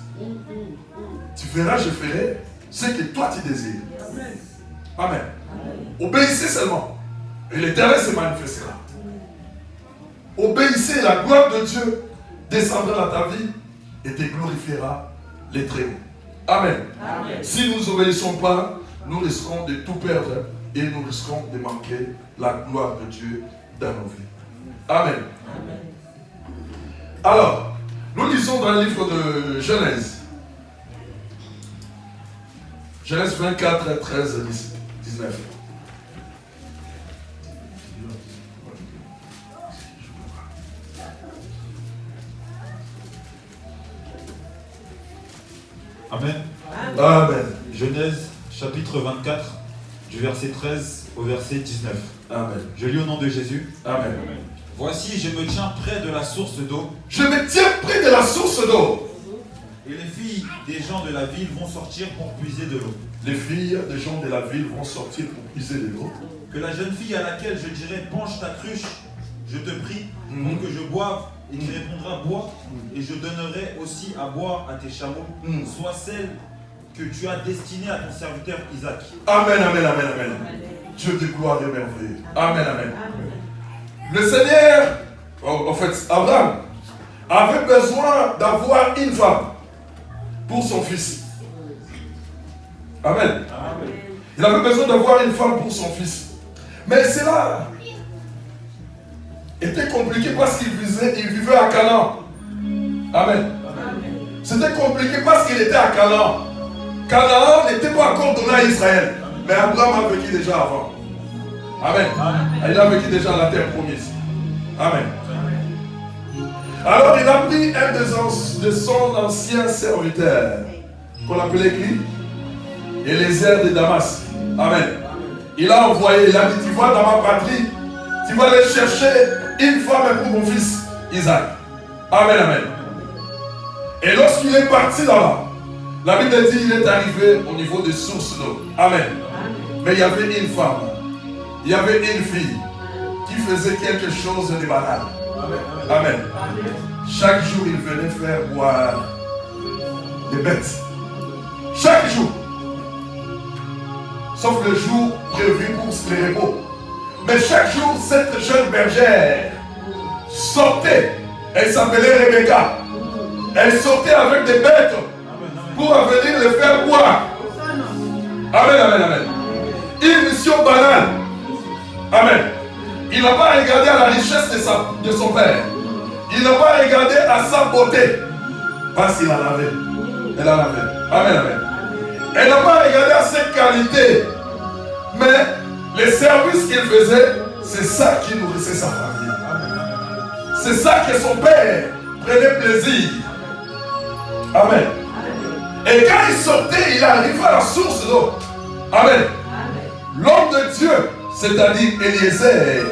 Tu verras, je ferai ce que toi tu désires. Amen. Obéissez seulement. Et l'Éternel se manifestera. Obéissez, la gloire de Dieu descendra dans ta vie et te glorifiera les très hauts. Amen. Amen. Si nous n'obéissons pas, nous risquons de tout perdre et nous risquons de manquer la gloire de Dieu dans nos vies. Amen. Amen. Alors, nous lisons dans le livre de Genèse. Genèse 24, 13, 19. Amen. Amen. Genèse chapitre 24, du verset 13 au verset 19. Amen. Je lis au nom de Jésus. Amen. Voici, je me tiens près de la source d'eau. Je me tiens près de la source d'eau. Et les filles des gens de la ville vont sortir pour puiser de l'eau. Les filles des gens de la ville vont sortir pour puiser de l'eau. Que la jeune fille à laquelle je dirai penche ta cruche, je te prie, pour que je boive, et qui répondra bois, et je donnerai aussi à boire à tes chameaux, soit celle que tu as destinée à ton serviteur Isaac. Amen, amen, amen, amen. Dieu de gloire et merveilleux. Amen, amen. Le Seigneur, en fait, Abraham, avait besoin d'avoir une femme pour son fils. Amen. Amen. Il avait besoin d'avoir une femme pour son fils. Mais cela était compliqué parce qu'il vivait à Canaan. Amen. C'était compliqué parce qu'il était à Canaan. Canaan n'était pas encore donné à Israël. Mais Abraham a vécu déjà avant. Amen. Amen. Il a vécu déjà la terre promise. Amen. Alors il a pris un de son ancien serviteur, qu'on appelait qui? Eliezer de Damas. Amen. Il a envoyé, il a dit, tu vas dans ma patrie, tu vas aller chercher une femme pour mon fils Isaac. Amen, amen. Et lorsqu'il est parti là-bas, la Bible dit qu'il est arrivé au niveau des sources d'eau. Amen. Mais il y avait une femme, il y avait une fille qui faisait quelque chose de banal. Amen. Chaque jour, il venait faire boire des bêtes. Chaque jour. Sauf le jour prévu pour les repos. Mais chaque jour, cette jeune bergère sortait. Elle s'appelait Rebecca. Elle sortait avec des bêtes pour venir les faire boire. Amen, amen, amen. Une mission banale. Amen. Il n'a pas regardé à la richesse de son père. Il n'a pas regardé à sa beauté. Parce qu'il en avait. Elle en avait. Amen, amen. Elle n'a pas regardé à ses qualités. Mais les services qu'il faisait, c'est ça qui nourrissait sa famille. C'est ça que son père prenait plaisir. Amen. Et quand il sortait, il arrivait à la source d'eau. Amen. L'homme de Dieu, c'est-à-dire Eliezer,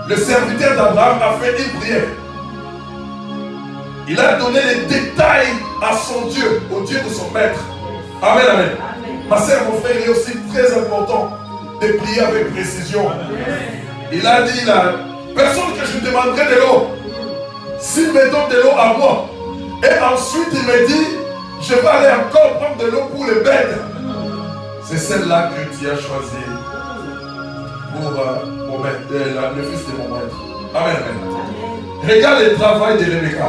le serviteur d'Abraham, a fait une prière. Il a donné les détails à son Dieu, au Dieu de son maître. Amen, amen. Ma sœur, mon frère, il est aussi très important de prier avec précision. Il a dit là, personne que je demanderai de l'eau, s'il me donne de l'eau à moi, et ensuite il me dit, je vais aller encore prendre de l'eau pour les bêtes. C'est celle-là que tu as choisie pour le fils de mon maître. Amen, amen. Regarde le travail de Rebecca.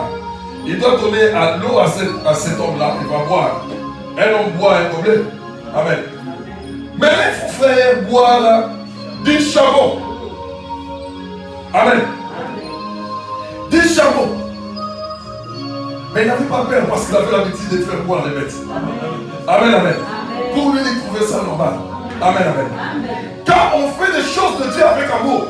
Il doit donner à l'eau à cet homme-là, il va boire. Un homme boit un gobelet. Amen. Mais il faut faire boire du charbon. Amen. Du charbon. Mais il n'avait pas peur parce qu'il avait l'habitude de faire boire les bêtes. Amen, amen. Pour lui, il trouvait ça normal. Amen, amen. Quand on fait des choses de Dieu avec amour,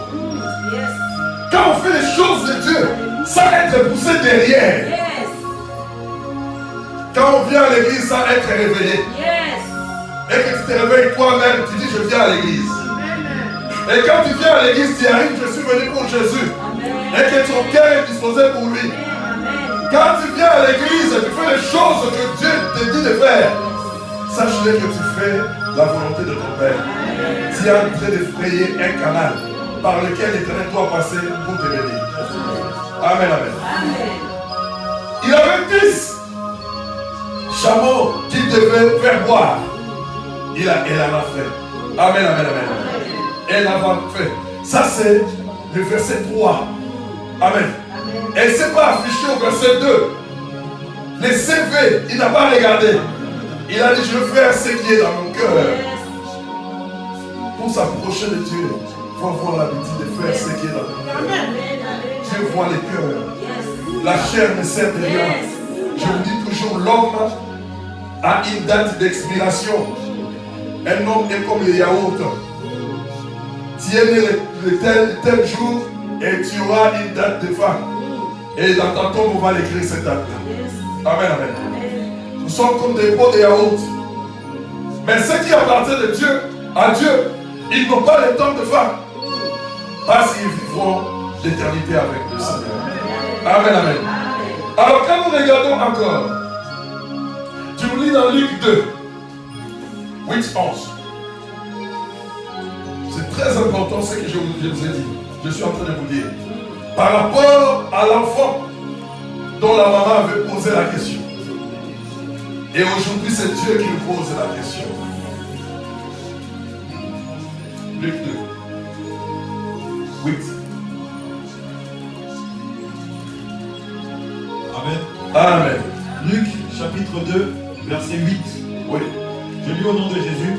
quand on fait des choses de Dieu, sans être poussé derrière. Quand on vient à l'église sans être réveillé. Et que tu te réveilles toi-même, tu dis je viens à l'église. Et quand tu viens à l'église, tu arrives, je suis venu pour Jésus. Et que ton cœur est disposé pour lui. Quand tu viens à l'église et tu fais les choses que Dieu te dit de faire, sache-le que tu fais la volonté de ton Père. Tu es en train de frayer un canal par lequel l'Éternel doit passer pour te bénir. Amen, amen. Il avait 10 chameaux qu'il devait faire boire. Elle en a fait. Amen, amen, amen. Elle en a fait. Ça c'est le verset 3. Amen. Elle ne s'est pas affichée au verset 2. Les CV, il n'a pas regardé. Il a dit, je veux faire ce qui est dans mon cœur. Pour s'approcher de Dieu, il faut avoir l'habitude de faire ce qui est dans mon cœur. Dieu voit les cœurs. La chair ne sert de rien. Je vous dis toujours, l'homme a une date d'expiration. Un homme est comme le yaourt. Tu es né le tel jour et tu auras une date de fin. Et dans ta tombe, on va l'écrire cette date-là. Amen, amen. Nous sommes comme des pots de yaourt. Mais ceux qui appartiennent de Dieu, à Dieu, ils n'ont pas le temps de fin. Parce qu'ils vivront l'éternité avec le Seigneur. Amen, amen. Alors quand nous regardons encore, tu nous lis dans Luc 2, 8, 11. C'est très important ce que je vous ai dit. Je suis en train de vous dire. Par rapport à l'enfant dont la maman avait posé la question. Et aujourd'hui, c'est Dieu qui nous pose la question. Luc 2, 8. Amen. Amen. Luc chapitre 2, verset 8. Oui. Je lis au nom de Jésus.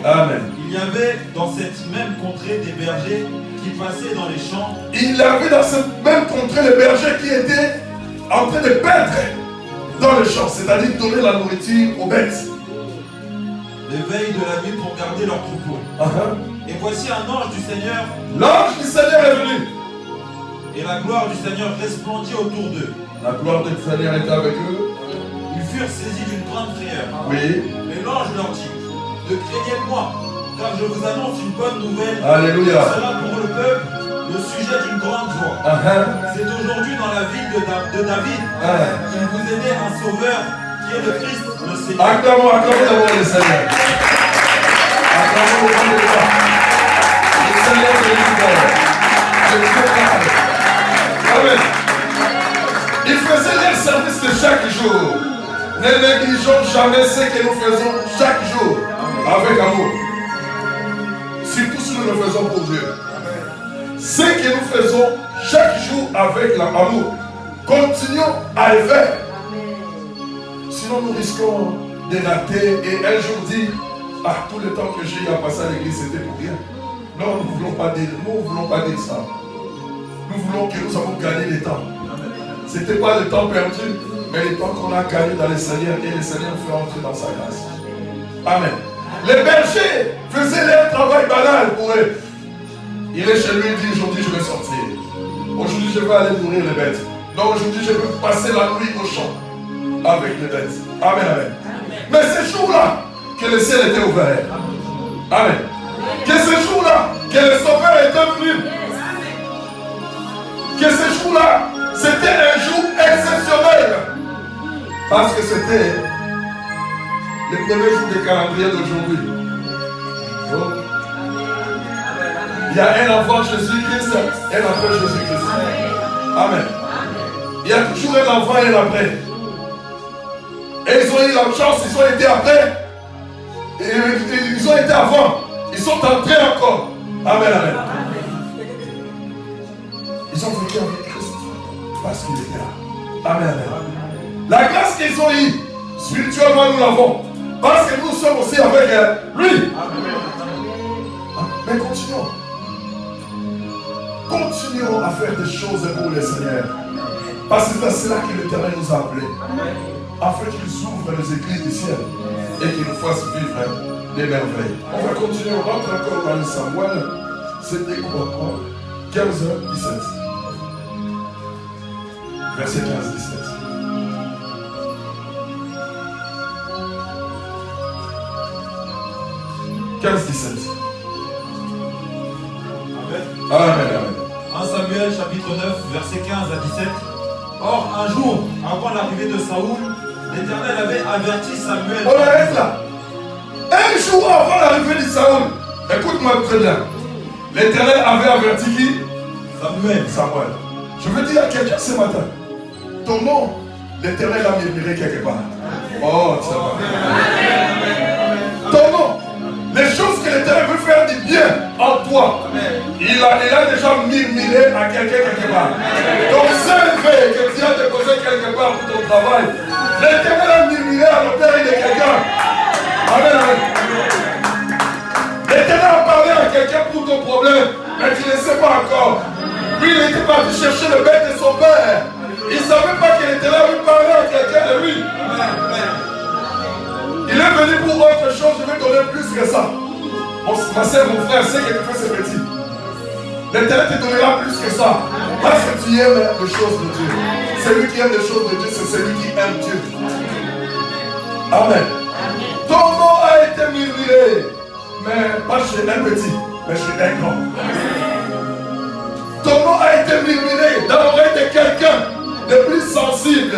Amen. Il y avait dans cette même contrée des bergers qui passaient dans les champs. Il y avait dans cette même contrée les bergers qui étaient en train de paître dans les champs, c'est-à-dire donner la nourriture aux bêtes. L'éveil de la nuit pour garder leurs troupeaux. Et voici un ange du Seigneur. L'ange du Seigneur est venu. Et la gloire du Seigneur resplendit autour d'eux. La gloire du Seigneur était avec eux. Ils furent saisis d'une grande frayeur. Oui. Mais l'ange leur dit, ne craignez point, car je vous annonce une bonne nouvelle. Alléluia. Ce sera pour le peuple le sujet d'une grande joie. C'est aujourd'hui dans la ville de David qu'il vous est né un sauveur qui est le Christ, le Seigneur. Acclamons d'abord le Seigneur. Acclamons le Seigneur. Le Seigneur de l'univers. Le Dieu parle. Amen. Il faisait leur service de chaque jour. Ne négligeons jamais ce que nous faisons chaque jour avec amour. Surtout si nous le faisons pour Dieu. Ce que nous faisons chaque jour avec l'amour, continuons à le faire. Sinon nous risquons de rater et un jour dire, ah, tout le temps que j'ai eu à passer à l'église, c'était pour rien. Non, nous ne voulons pas dire ça. Nous voulons que nous avons gagné le temps. Ce n'était pas le temps perdu, mais le temps qu'on a gagné dans le Seigneur et le Seigneur nous fait entrer dans sa grâce. Amen. Les bergers faisaient leur travail banal pour eux. Il est chez lui et dit, aujourd'hui je vais sortir. Aujourd'hui je vais aller nourrir les bêtes. Donc aujourd'hui je vais passer la nuit au champ avec les bêtes. Amen, amen. Mais ce jour-là, que le ciel était ouvert. Amen. Que ce jour-là, que le Sauveur était venu. Que ce jour-là, c'était un jour exceptionnel. Parce que c'était le premier jour du calendrier d'aujourd'hui. Donc, Il y a un avant Jésus-Christ et un après Jésus-Christ. Amen. Il y a toujours un avant et un après. Et ils ont eu la chance, ils ont été après. Et ils ont été avant. Ils sont entrés encore. Amen, amen. Ils ont vécu avec Christ parce qu'il était là. Amen, amen. La grâce qu'ils ont eue, spirituellement nous l'avons. Parce que nous sommes aussi avec lui. Mais continuons. Continuons à faire des choses pour le Seigneur. Parce que c'est cela que l'Éternel nous a appelés. Afin qu'il ouvre les églises du ciel et qu'il nous fasse vivre des merveilles. On va continuer, on rentre encore dans le Samuel. C'était quoi? 15-17. Verset 15-17. Amen. Amen. 1 Samuel chapitre 9 verset 15 à 17. Or un jour avant l'arrivée de Saoul, l'Éternel avait averti Samuel. On arrête là. Un jour avant l'arrivée de Saoul, écoute-moi très bien. L'Éternel avait averti qui? Samuel. Je veux dire à quelqu'un ce matin, ton nom, l'Éternel a murmuré quelque part. Oh, ça va. Ton nom, les choses que l'Éternel veut faire du bien en toi, il a déjà murmuré à quelqu'un quelque part. Ton CV que tu as déposé quelque part pour ton travail, l'Éternel a murmuré à l'autel de quelqu'un. Amen, amen. L'Éternel a parlé à quelqu'un pour ton problème, mais tu ne sais pas encore. Lui, il était parti chercher le bête de son père. Il ne savait pas que l'Éternel avait parlé à quelqu'un de lui. Il est venu pour autre chose, je vais donner plus que ça. Ma soeur, mon frère, sait que tu fais ce petit. L'Éternel te donnera plus que ça. Parce que tu aimes les choses de Dieu. Celui qui aime les choses de Dieu, c'est celui qui aime Dieu. Amen. Ton nom a été murmuré, mais pas chez un petit, mais chez un grand. Ton nom a été murmuré dans l'oreille de quelqu'un de plus sensible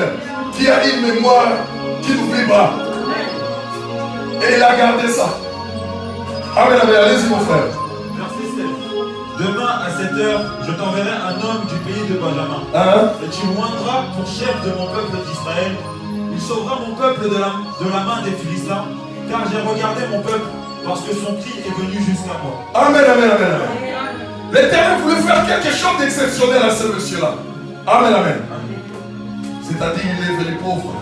qui a une mémoire qui n'oublie pas. Et il a gardé ça. Amen, amen. Allez-y, mon frère. Verset 7. Demain à 7h, je t'enverrai un homme du pays de Benjamin. Et tu moindras pour chef de mon peuple d'Israël. Il sauvera mon peuple de la main des Philistins, car j'ai regardé mon peuple, parce que son cri est venu jusqu'à moi. Amen, amen, amen, amen. L'Éternel voulait faire quelque chose d'exceptionnel à ce monsieur-là. Amen, amen. C'est-à-dire, il lève les pauvres.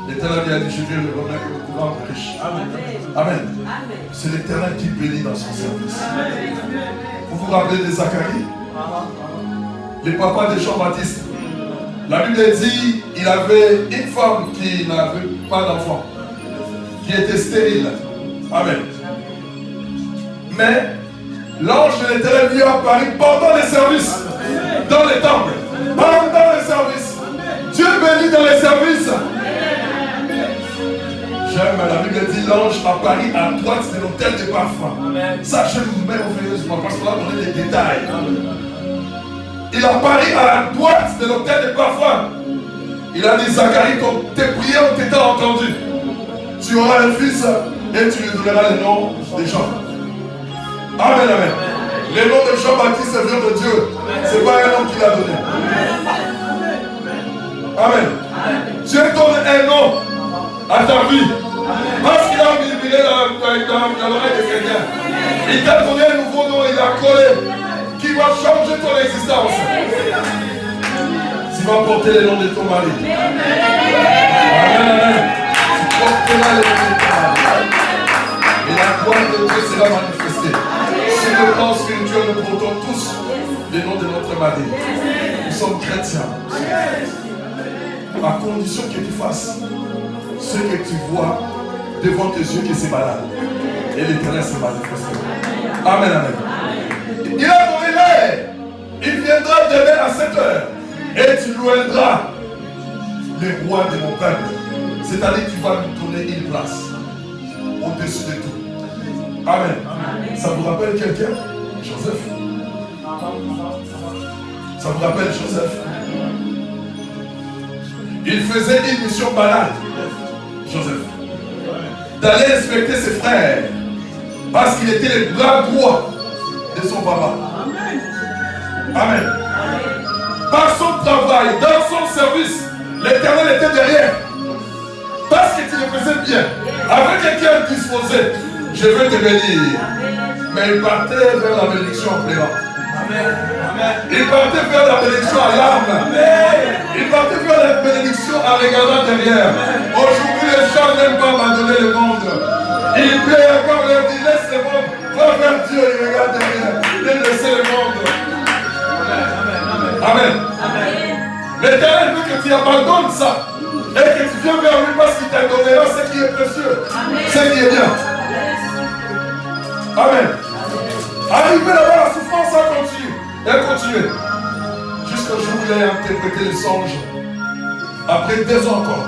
L'Éternel a dit, je viens le remettre le courant riche. Amen. Amen. C'est l'Éternel qui bénit dans son service. Vous vous rappelez de Zacharie? Le papa de Jean-Baptiste. La Bible dit, il avait une femme qui n'avait pas d'enfant, qui était stérile. Amen. Mais l'ange de l'Éternel lui a apparu pendant les services, dans les temples, pendant les services. Dieu bénit dans les services. J'aime, la Bible dit, l'ange apparit à droite de l'autel de parfum. Ça, j'aime merveilleusement, parce qu'on a donné les détails. Il apparit à la droite de l'autel de parfum. Il a dit, Zacharie, tes prières ont été entendues. Tu auras un fils et tu lui donneras le nom de Jean. Amen, amen. Le nom de Jean-Baptiste vient de Dieu. Ce n'est pas un nom qu'il a donné. Amen. Dieu donne un nom à ta vie. Parce qu'il a murmuré dans l'oreille de quelqu'un. Il t'a donné un nouveau nom, il a collé, qui va changer ton existence. Tu vas porter le nom de ton mari. Amen, amen. Tu porteras le nom de ton mari. Et la gloire de Dieu sera manifestée. Sur le plan spirituel, nous portons tous le nom de notre mari. Nous sommes chrétiens. À condition que tu fasses ce que tu vois devant tes yeux que c'est malade. Et l'Éternel se manifeste. Amen, amen. Il a donné l'air. Il viendra demain à 7h. Et tu loueras le roi de mon peuple. C'est-à-dire que tu vas lui donner une place au-dessus de tout. Amen. Ça vous rappelle quelqu'un? Joseph. Ça vous rappelle Joseph? Il faisait une mission banale. Joseph. D'aller inspecter ses frères. Parce qu'il était le bras droit de son papa. Amen. Par son travail, dans son service, l'Éternel était derrière. Parce que tu le faisais bien. Avec quelqu'un disposé, je veux te bénir. Mais il partait vers la bénédiction en pleurant. Il partait vers la bénédiction à l'âme. Il partait vers la bénédiction en regardant derrière. Aujourd'hui, les gens n'aiment pas abandonner le monde. Il plaît encore leur dit, laisse le monde, va vers Dieu et regarde derrière. Laissez le monde. Amen. L'Éternel veut que tu abandonnes ça. Et que tu viens vers lui parce qu'il t'a donné là ce qui est précieux. Ce qui est bien. Amen. Arrivé là-bas, la souffrance a continué. Elle continue. Jusqu'au jour où il a interprété le songe. Après 2 ans encore,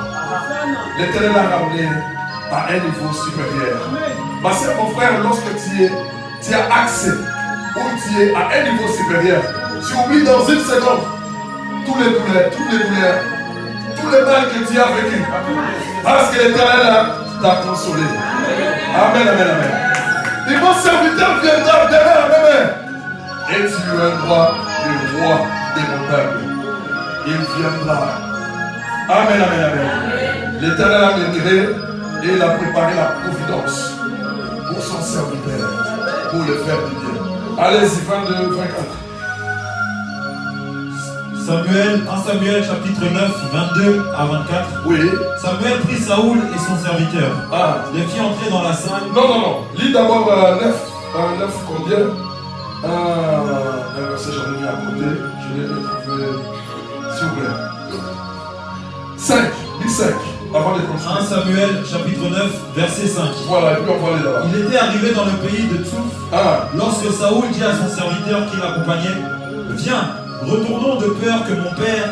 l'Éternel a ramené à un niveau supérieur. Ma soeur, mon frère, lorsque tu as accès, ou tu es à un niveau supérieur, tu oublies dans une seconde tous les douleurs, tous les mal que tu as vécu. Parce que l'Éternel t'a consolé. Amen, amen, amen. Et mon serviteur viendra demain à ma main. Et tu viendras le roi des montagnes. Il viendra. Amen, amen, amen. L'Éternel a médité et il a préparé la providence pour son serviteur, pour le faire du bien. Allez-y, 22, 24. 1 Samuel chapitre 9, 22 à 24. Oui. Samuel prit Saoul et son serviteur. Les fit entrer dans la salle. Non. Lis d'abord 9 combien un verset, j'en ai mis à côté. Je l'ai retrouvé. S'il vous plaît. 5. Lis 5. Avant de continuer. 1 Samuel chapitre 9, verset 5. Voilà, et puis on va aller là-bas. Il était arrivé dans le pays de Tsouf. Lorsque Saoul dit à son serviteur qui l'accompagnait, viens, retournons de peur que mon père,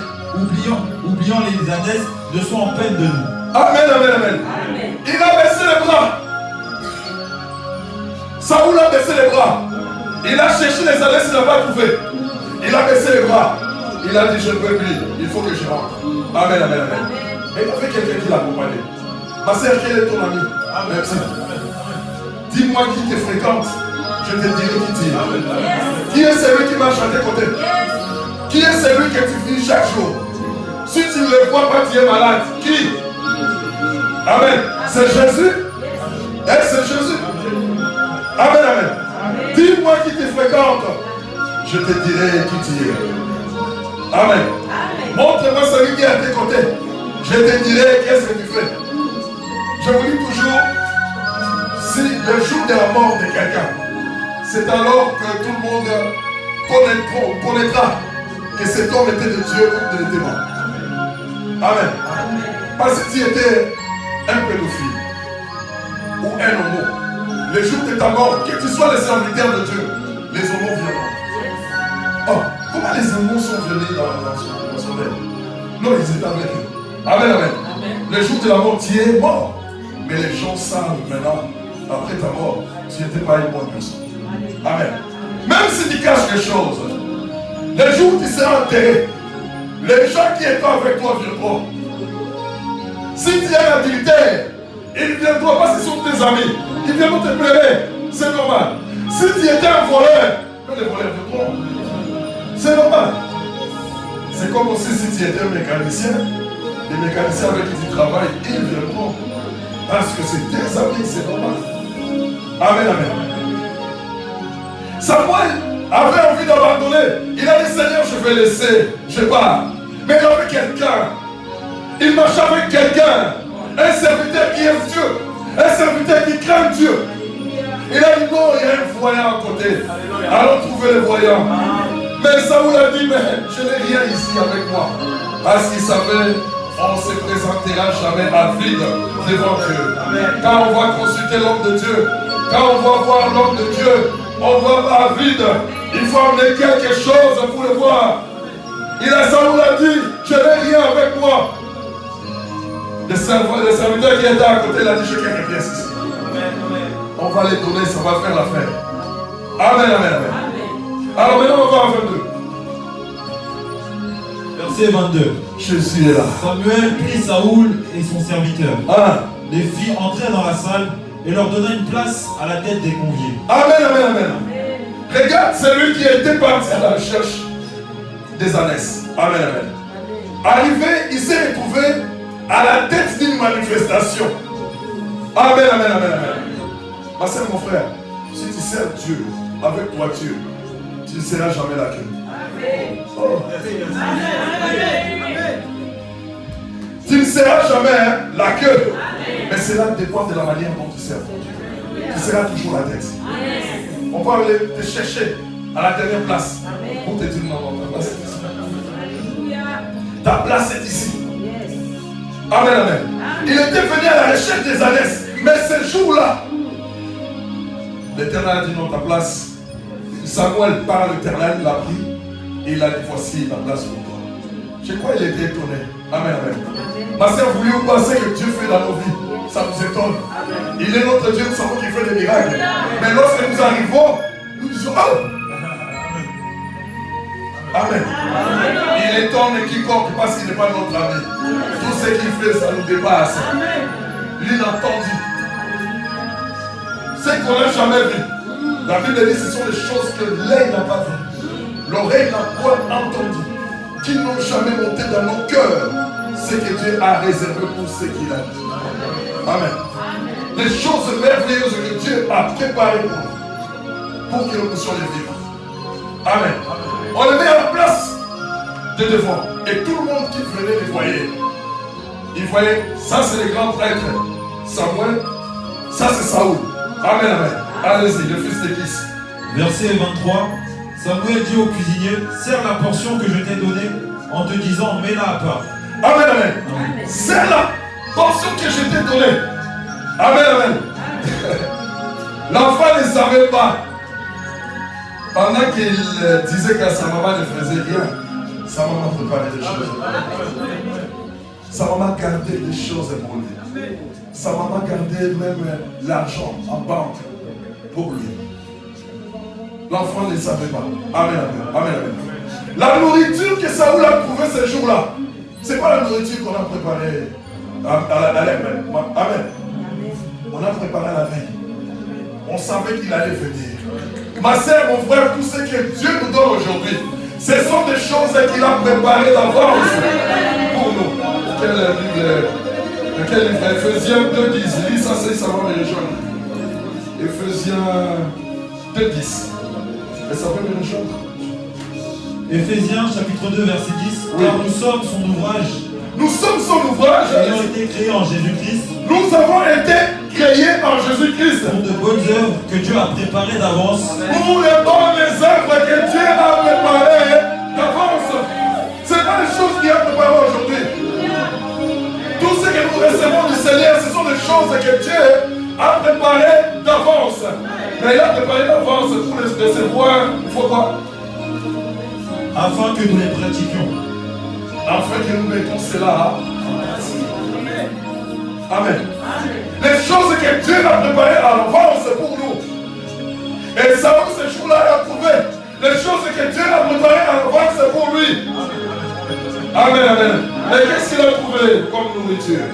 oubliant les ânesses, ne soit en peine de nous. Amen, amen, amen. Il a baissé les bras. Saoul a baissé les bras. Il a cherché les ânesses, il n'a pas trouvé. Il a baissé les bras. Il a dit, je ne peux plus, il faut que je rentre. Amen, amen, amen. Mais il y avait quelqu'un qui l'accompagnait. Ma sœur, quel est ton ami? Merci. Dis-moi qui te fréquente. Je te dirai qui tu es. Qui est celui qui marche à tes côtés? Qui est celui que tu vis chaque jour? Si tu ne le vois pas, tu es malade. Qui? Amen. C'est Jésus? C'est Jésus? Amen, amen. Dis-moi qui te fréquente. Je te dirai qui tu es. Amen. Montre-moi celui qui est à tes côtés. Je te dirai qu'est-ce que tu fais. Je vous dis toujours, si le jour de la mort de quelqu'un, c'est alors que tout le monde connaîtra que cet homme était de Dieu ou de l'était mort. Amen. Parce que tu étais un pédophile ou un homo, le jour de ta mort, que tu sois le serviteur de Dieu, les homos viendront. Oh, comment les homos sont venus dans son rêve? Non, ils étaient avec eux. Amen, amen. Le jour de la mort, tu es mort. Mais les gens savent maintenant, après ta mort, tu n'étais pas une bonne personne. Amen. Même si tu caches les choses, le jour où tu seras enterré, les gens qui étaient avec toi viendront. Si tu es un adultère, ils viendront parce qu'ils sont tes amis. Ils viendront te pleurer. C'est normal. Si tu étais un voleur, les voleurs viendront. C'est normal. C'est comme aussi si tu étais un mécanicien. Les mécaniciens avec qui tu travailles, ils viendront. Parce que c'est tes amis, c'est normal. Amen, amen. Samuel avait envie d'abandonner. Il a dit, Seigneur, je vais laisser, je pars. Mais il avait quelqu'un. Il marchait avec quelqu'un. Un serviteur qui aime Dieu. Un serviteur qui craint Dieu. Il a dit, non, il y a un voyant à côté. Allons trouver le voyant. Mais Saoul a dit, mais je n'ai rien ici avec moi. Parce qu'il savait, on ne se présentera jamais à vide devant Dieu. Quand on va consulter l'homme de Dieu, quand on va voir l'homme de Dieu, on va à vide. Il faut amener quelque chose pour le voir. Saoul a dit, je n'ai rien avec moi. Le serviteur qui était à côté, il a dit, j'ai quelques pièces ici. On va les donner, ça va faire l'affaire. Amen, amen, amen. Alors maintenant, on va à 22. Verset 22. Jésus est là. Samuel prit Saoul et son serviteur. Les fit entrer dans la salle et leur donna une place à la tête des conviés. Amen, amen, amen. Regarde celui qui était parti à la recherche des ânesses. Amen, amen. Arrivé, il s'est retrouvé à la tête d'une manifestation. Amen, amen, amen, amen. Ma soeur, mon frère, si tu sers Dieu avec toiture, tu ne seras jamais la queue. Oh. Tu ne seras jamais la queue. Mais cela dépend de la manière dont tu sers Dieu. Tu seras toujours la tête. On va aller te chercher à la dernière place pour te dire non, ta place est ici. Ta place est ici. Amen, amen. Il était venu à la recherche des ânesses. Mais ce jour-là, l'Éternel a dit non, ta place. Samuel part à l'Éternel, l'a pris et il a dit voici ta place pour toi. Je crois qu'il était étonné. Amen, amen. Ma soeur, vous lui pensez que Dieu fait dans nos vies, ça nous étonne. Il est notre Dieu, nous savons qu'il fait des miracles. Mais lorsque nous arrivons, nous disons oh! Amen. Il étonne quiconque parce qu'il n'est pas notre ami. Tout ce qu'il fait, ça nous dépasse. L'inattendu. Ce qu'on n'a jamais vu. La Bible dit que ce sont des choses que l'œil n'a pas vues, l'oreille n'a point entendu, qui n'ont jamais monté dans nos cœurs, ce que Dieu a réservé pour ceux qu'il a dit. Amen. Les choses merveilleuses que Dieu a préparées pour que nous puissions les vivre. Amen. On les met à la place de devant. Et tout le monde qui venait les voyait. Ils voyaient, ça c'est les grands prêtres. Samuel, ça c'est Saoul. Amen, amen. Allez-y, le fils de Kis. Verset 23. Samuel dit au cuisinier, serre la portion que je t'ai donnée en te disant, mets-la à part. Amen, amen. Serre la portion que je t'ai donnée. Amen, amen. L'enfant ne savait pas. Pendant qu'il disait que sa maman ne faisait rien, sa maman préparait des choses. Sa maman gardait des choses pour lui. Sa maman gardait même l'argent en banque pour lui. L'enfant ne savait pas. Amen, amen, amen, amen. La nourriture que Saoul a trouvée ce jour-là, ce n'est pas la nourriture qu'on a préparée à la veille. Amen. On a préparé à la veille. On savait qu'il allait venir. Ma soeur, mon frère, tout ce que Dieu nous donne aujourd'hui, ce sont des choses qu'il a préparées d'avance pour nous. Quel livre? Ephésiens 2:10. Lis ça, c'est ça va me rejoindre. Ephésiens 2:10. Et ça peut me rejoindre. Ephésiens chapitre 2 verset 10. Oui. Car nous sommes son ouvrage. Nous sommes son ouvrage. Ayant été créés en Jésus-Christ. Nous avons été créés en Jésus-Christ. Pour de bonnes œuvres que Dieu a préparées d'avance. Pour les bonnes œuvres que Dieu a préparées d'avance. Ce n'est pas les choses qu'il a préparées aujourd'hui. Tout ce que nous recevons du Seigneur, ce sont des choses que Dieu a préparées d'avance. Mais il a préparé d'avance pour les recevoir. Il faut quoi? Afin que nous les pratiquions. Afin que nous mettons cela en pratique. Amen. Les choses que Dieu a préparées à l'avance pour nous. Et Saoul, ce jour-là, a trouvé les choses que Dieu a préparées à l'avance pour lui. Amen, amen. Et qu'est-ce qu'il a trouvé comme nourriture?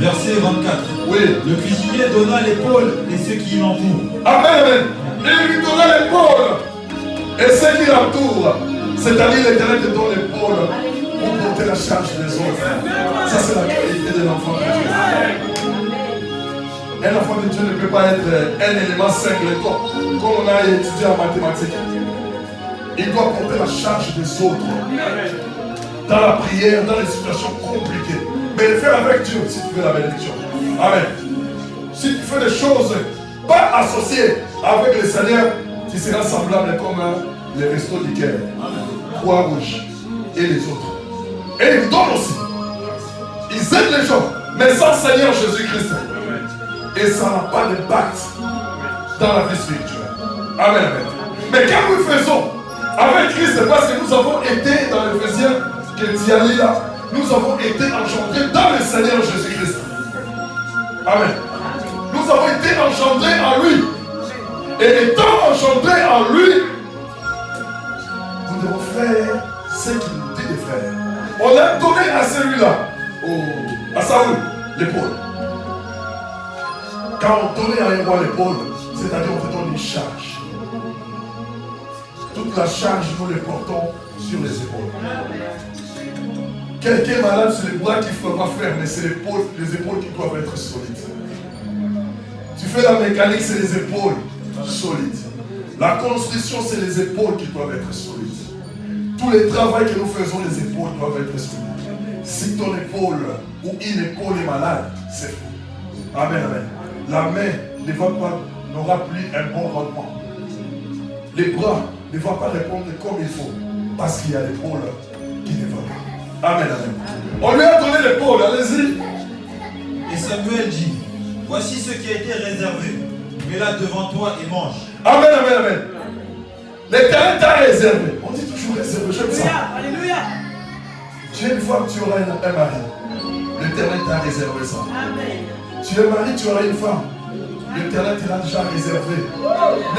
Verset 24. Oui. Le cuisinier donna l'épaule et ceux qui l'entourent. Amen, amen. Il lui donna l'épaule et ceux qui l'entourent. C'est-à-dire l'Éternel te donne l'épaule pour porter la charge des autres. Ça, c'est la qualité de l'enfant de Dieu. Un enfant de Dieu ne peut pas être un élément singleton, comme on a étudié en mathématiques. Il doit porter la charge des autres. Dans la prière, dans les situations compliquées. Mais le faire avec Dieu si tu veux la bénédiction. Amen. Si tu fais des choses pas associées avec le Seigneur, tu seras semblable comme les restos du cœur, Croix-Rouge et les autres. Et ils donnent aussi. Ils aident les gens, mais sans Seigneur Jésus-Christ. Et ça n'a pas d'impact dans la vie spirituelle. Amen, amen. Mais quand nous faisons avec Christ, c'est parce que nous avons été dans l'Éphésiens que tu as lu là, nous avons été engendrés dans le Seigneur Jésus-Christ. Amen. Nous avons été engendrés en lui. Et étant engendrés en lui, nous devons faire ce qu'il nous dit de faire. On a donné à celui-là, à Saoul, l'épaule. Quand on donnait à un roi l'épaule, c'est-à-dire on te donne une charge. toute la charge, nous les portons sur les épaules. Quelqu'un est malade, c'est les bras qu'il ne faut pas faire, mais c'est les épaules qui doivent être solides. Tu fais la mécanique, c'est les épaules solides. La construction, c'est les épaules qui doivent être solides. Tous les travaux que nous faisons, les épaules doivent être solides. Si ton épaule ou une épaule est malade, c'est fou. Amen, amen. La main n'aura plus un bon rendement. Les bras ne vont pas répondre comme il faut, parce qu'il y a l'épaule qui ne va pas. Amen, amen. On lui a donné l'épaule, allez-y. Et Samuel dit, voici ce qui a été réservé. Mets-la devant toi et mange. Amen, amen, amen. L'Éternel t'a réservé. On dit toujours réservé, j'aime ça. Alléluia. Tu es une femme, tu auras un mari. L'Éternel t'a réservé ça. Amen. Tu es marié, tu auras une femme. L'Éternel te l'a déjà réservé.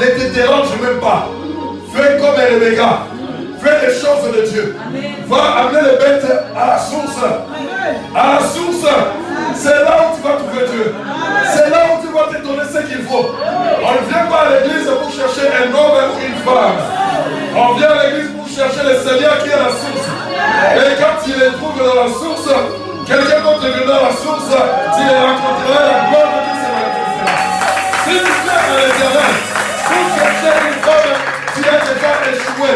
Ne te dérange même pas. Fais comme Rebecca. Fais les choses de Dieu. Va amener les bêtes à la source. À la source. C'est là où tu vas trouver Dieu. C'est là où tu vas te donner ce qu'il faut. On ne vient pas à l'église pour chercher un homme ou une femme. On vient à l'église pour chercher le Seigneur qui est la source. Et quand il les trouve dans la source, quelqu'un d'autre vient dans la source, tu les rencontreras, la gloire de Dieu se manifestera. Si tu viens à l'Éternel, pour chercher une femme, tu as déjà échoué.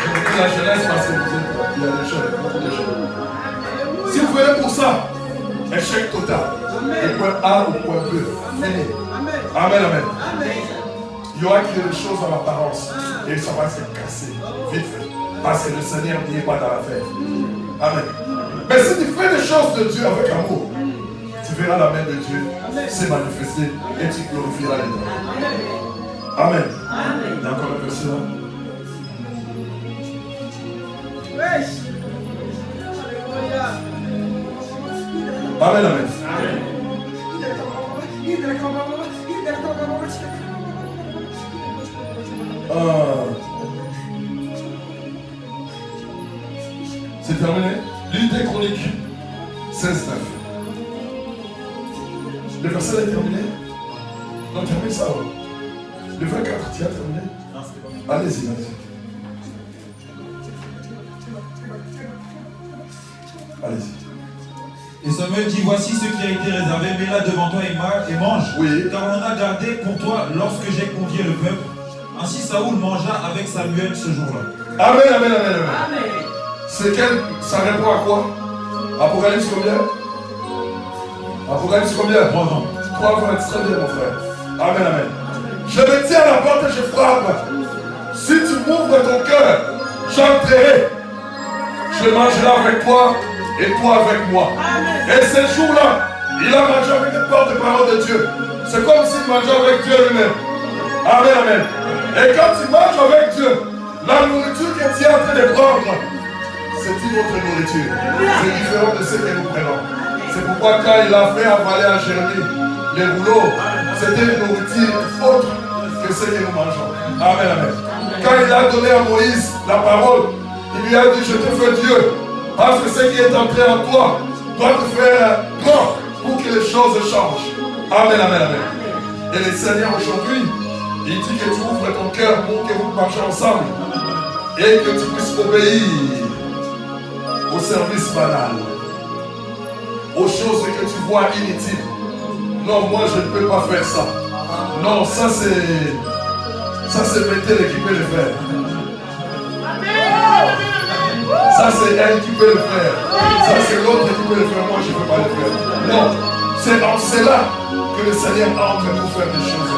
Je vous dis la jeunesse parce que vous êtes, il y a des choses. Si vous venez pour ça, échec total. Du point A au point B. Fini. Amen, amen. Il y aura qu'il y ait des choses en apparence et ça va se casser vite fait. Parce que le Seigneur n'y est pas dans l'affaire. Amen. Mais si tu fais des choses de Dieu avec amour, tu verras la main de Dieu se manifester et tu glorifieras l'Éternel. Amen. Il y a encore un verset là. Amen, amen. C'est terminé. L'unité chronique 16-9. Le verset est terminé. Non, termine ça. Le 24, tu as terminé. Allez-y, allez-y. Allez-y. Et Samuel dit, voici ce qui a été réservé, mets-la devant toi et mange. Oui. Car on a gardé pour toi lorsque j'ai convié le peuple. Ainsi Saoul mangea avec Samuel ce jour-là. Amen, amen, amen, amen. C'est ça répond à quoi? Apocalypse combien? Apocalypse combien? 3 ans. 3 ans, très bien mon frère. Amen, amen. Je me tiens à la porte et je frappe. Si tu m'ouvres ton cœur, j'entrerai. Je mangerai avec toi et toi avec moi. Et ce jour-là, il a mangé avec les porte-parole de Dieu. C'est comme s'il mangeait avec Dieu lui-même. Amen, amen. Et quand tu manges avec Dieu, la nourriture que tu es en train de prendre, c'est une autre nourriture. C'est différent de ce que nous prenons. C'est pourquoi quand il a fait avaler à Jérémie les rouleaux, c'était une nourriture autre que ce que nous mangeons. Amen, amen. Quand il a donné à Moïse la parole, il lui a dit, je te fais Dieu, parce que ce qui est entré en toi doit te faire grand pour que les choses changent. Amen, amen, amen. Et le Seigneur aujourd'hui, il dit que tu ouvres ton cœur pour que vous marchiez ensemble et que tu puisses obéir au service banal, aux choses que tu vois inutiles. Non, moi je ne peux pas faire ça. Non, ça c'est Bethel qui peut le faire. Ça c'est elle qui peut le faire. Ça c'est l'autre qui peut le faire. Moi je ne peux pas le faire. Non, c'est en cela que le Seigneur entre pour faire des choses.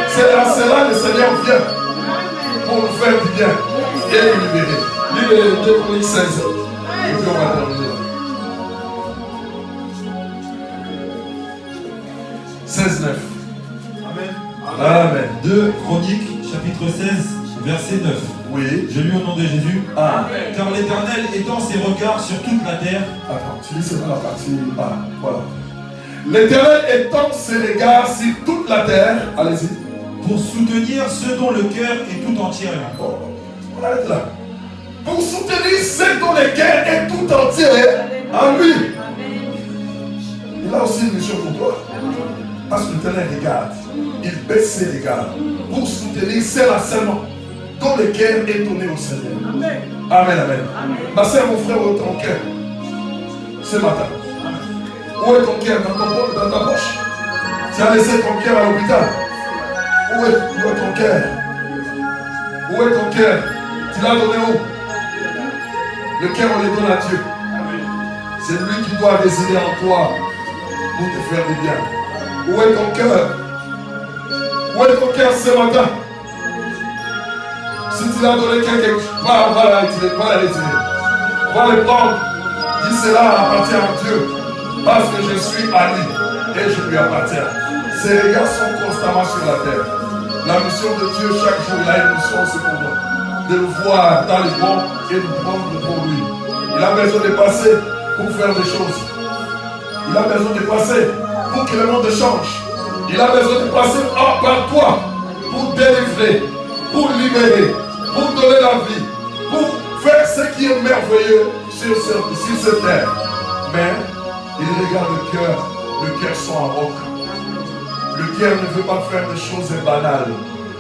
C'est en cela que le Seigneur vient pour nous faire du bien et nous libérer. Lis le 2 Chroniques 16. Et puis on va terminer là. 16-9. Amen. Amen. 2 Chroniques, chapitre 16, verset 9. Oui. Je lis au nom de Jésus. Amen. Car l'Éternel étend ses regards sur toute la terre. Attends, tu lis seulement la partie A. Voilà. L'Éternel étend ses regards sur toute la terre. Allez-y. Pour soutenir ceux dont le cœur est tout entier. Oh, on arrête là. Pour soutenir ceux dont le cœur est tout entier en lui. Il a aussi une mission pour toi. Parce que l'Éternel regarde. Il baisse ses regards. Pour soutenir ceux-là seulement dont le cœur est tourné au Seigneur. Amen, amen. Ma soeur, mon frère, où est ton cœur ce matin? Où est ton cœur? Dans ta poche? Tu as laissé ton cœur à l'hôpital? Où est ton cœur? Où est ton cœur? Tu l'as donné où? Le cœur, on le donne à Dieu. C'est lui qui doit résider en toi pour te faire du bien. Où est ton cœur? Où est ton cœur ce matin? Si tu l'as donné quelque part, va la retirer. Va le prendre. Dis cela appartient à Dieu. Parce que je suis à lui et je lui appartiens. Ses regards sont constamment sur la terre. La mission de Dieu, chaque jour, il a une mission aussi pour nous. De le voir dans les bons et de prendre pour lui. Il a besoin de passer pour faire des choses. Il a besoin de passer pour que le monde change. Il a besoin de passer par toi pour délivrer, pour libérer, pour donner la vie, pour faire ce qui est merveilleux sur cette terre. Mais il regarde le cœur sont en roc. Le cœur ne veut pas faire des choses banales.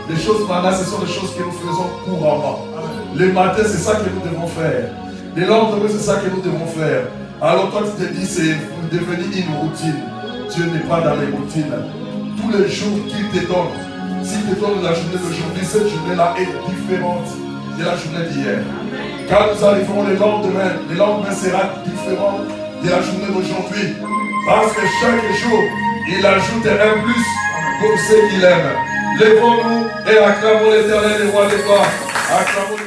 Les choses banales, ce sont des choses que nous faisons couramment. Les matins, c'est ça que nous devons faire. Les lendemains, c'est ça que nous devons faire. Alors toi, tu te dis, c'est devenu une routine. Dieu n'est pas dans les routines. Tous les jours qu'il te donne, s'il te donne la journée d'aujourd'hui, cette journée-là est différente de la journée d'hier. Quand nous arriverons le lendemain sera différent de la journée d'aujourd'hui. Parce que chaque jour, il ajoute un plus pour ceux qu'il aime. Lèvons-nous et acclamons l'Éternel, le roi des rois. Acclamons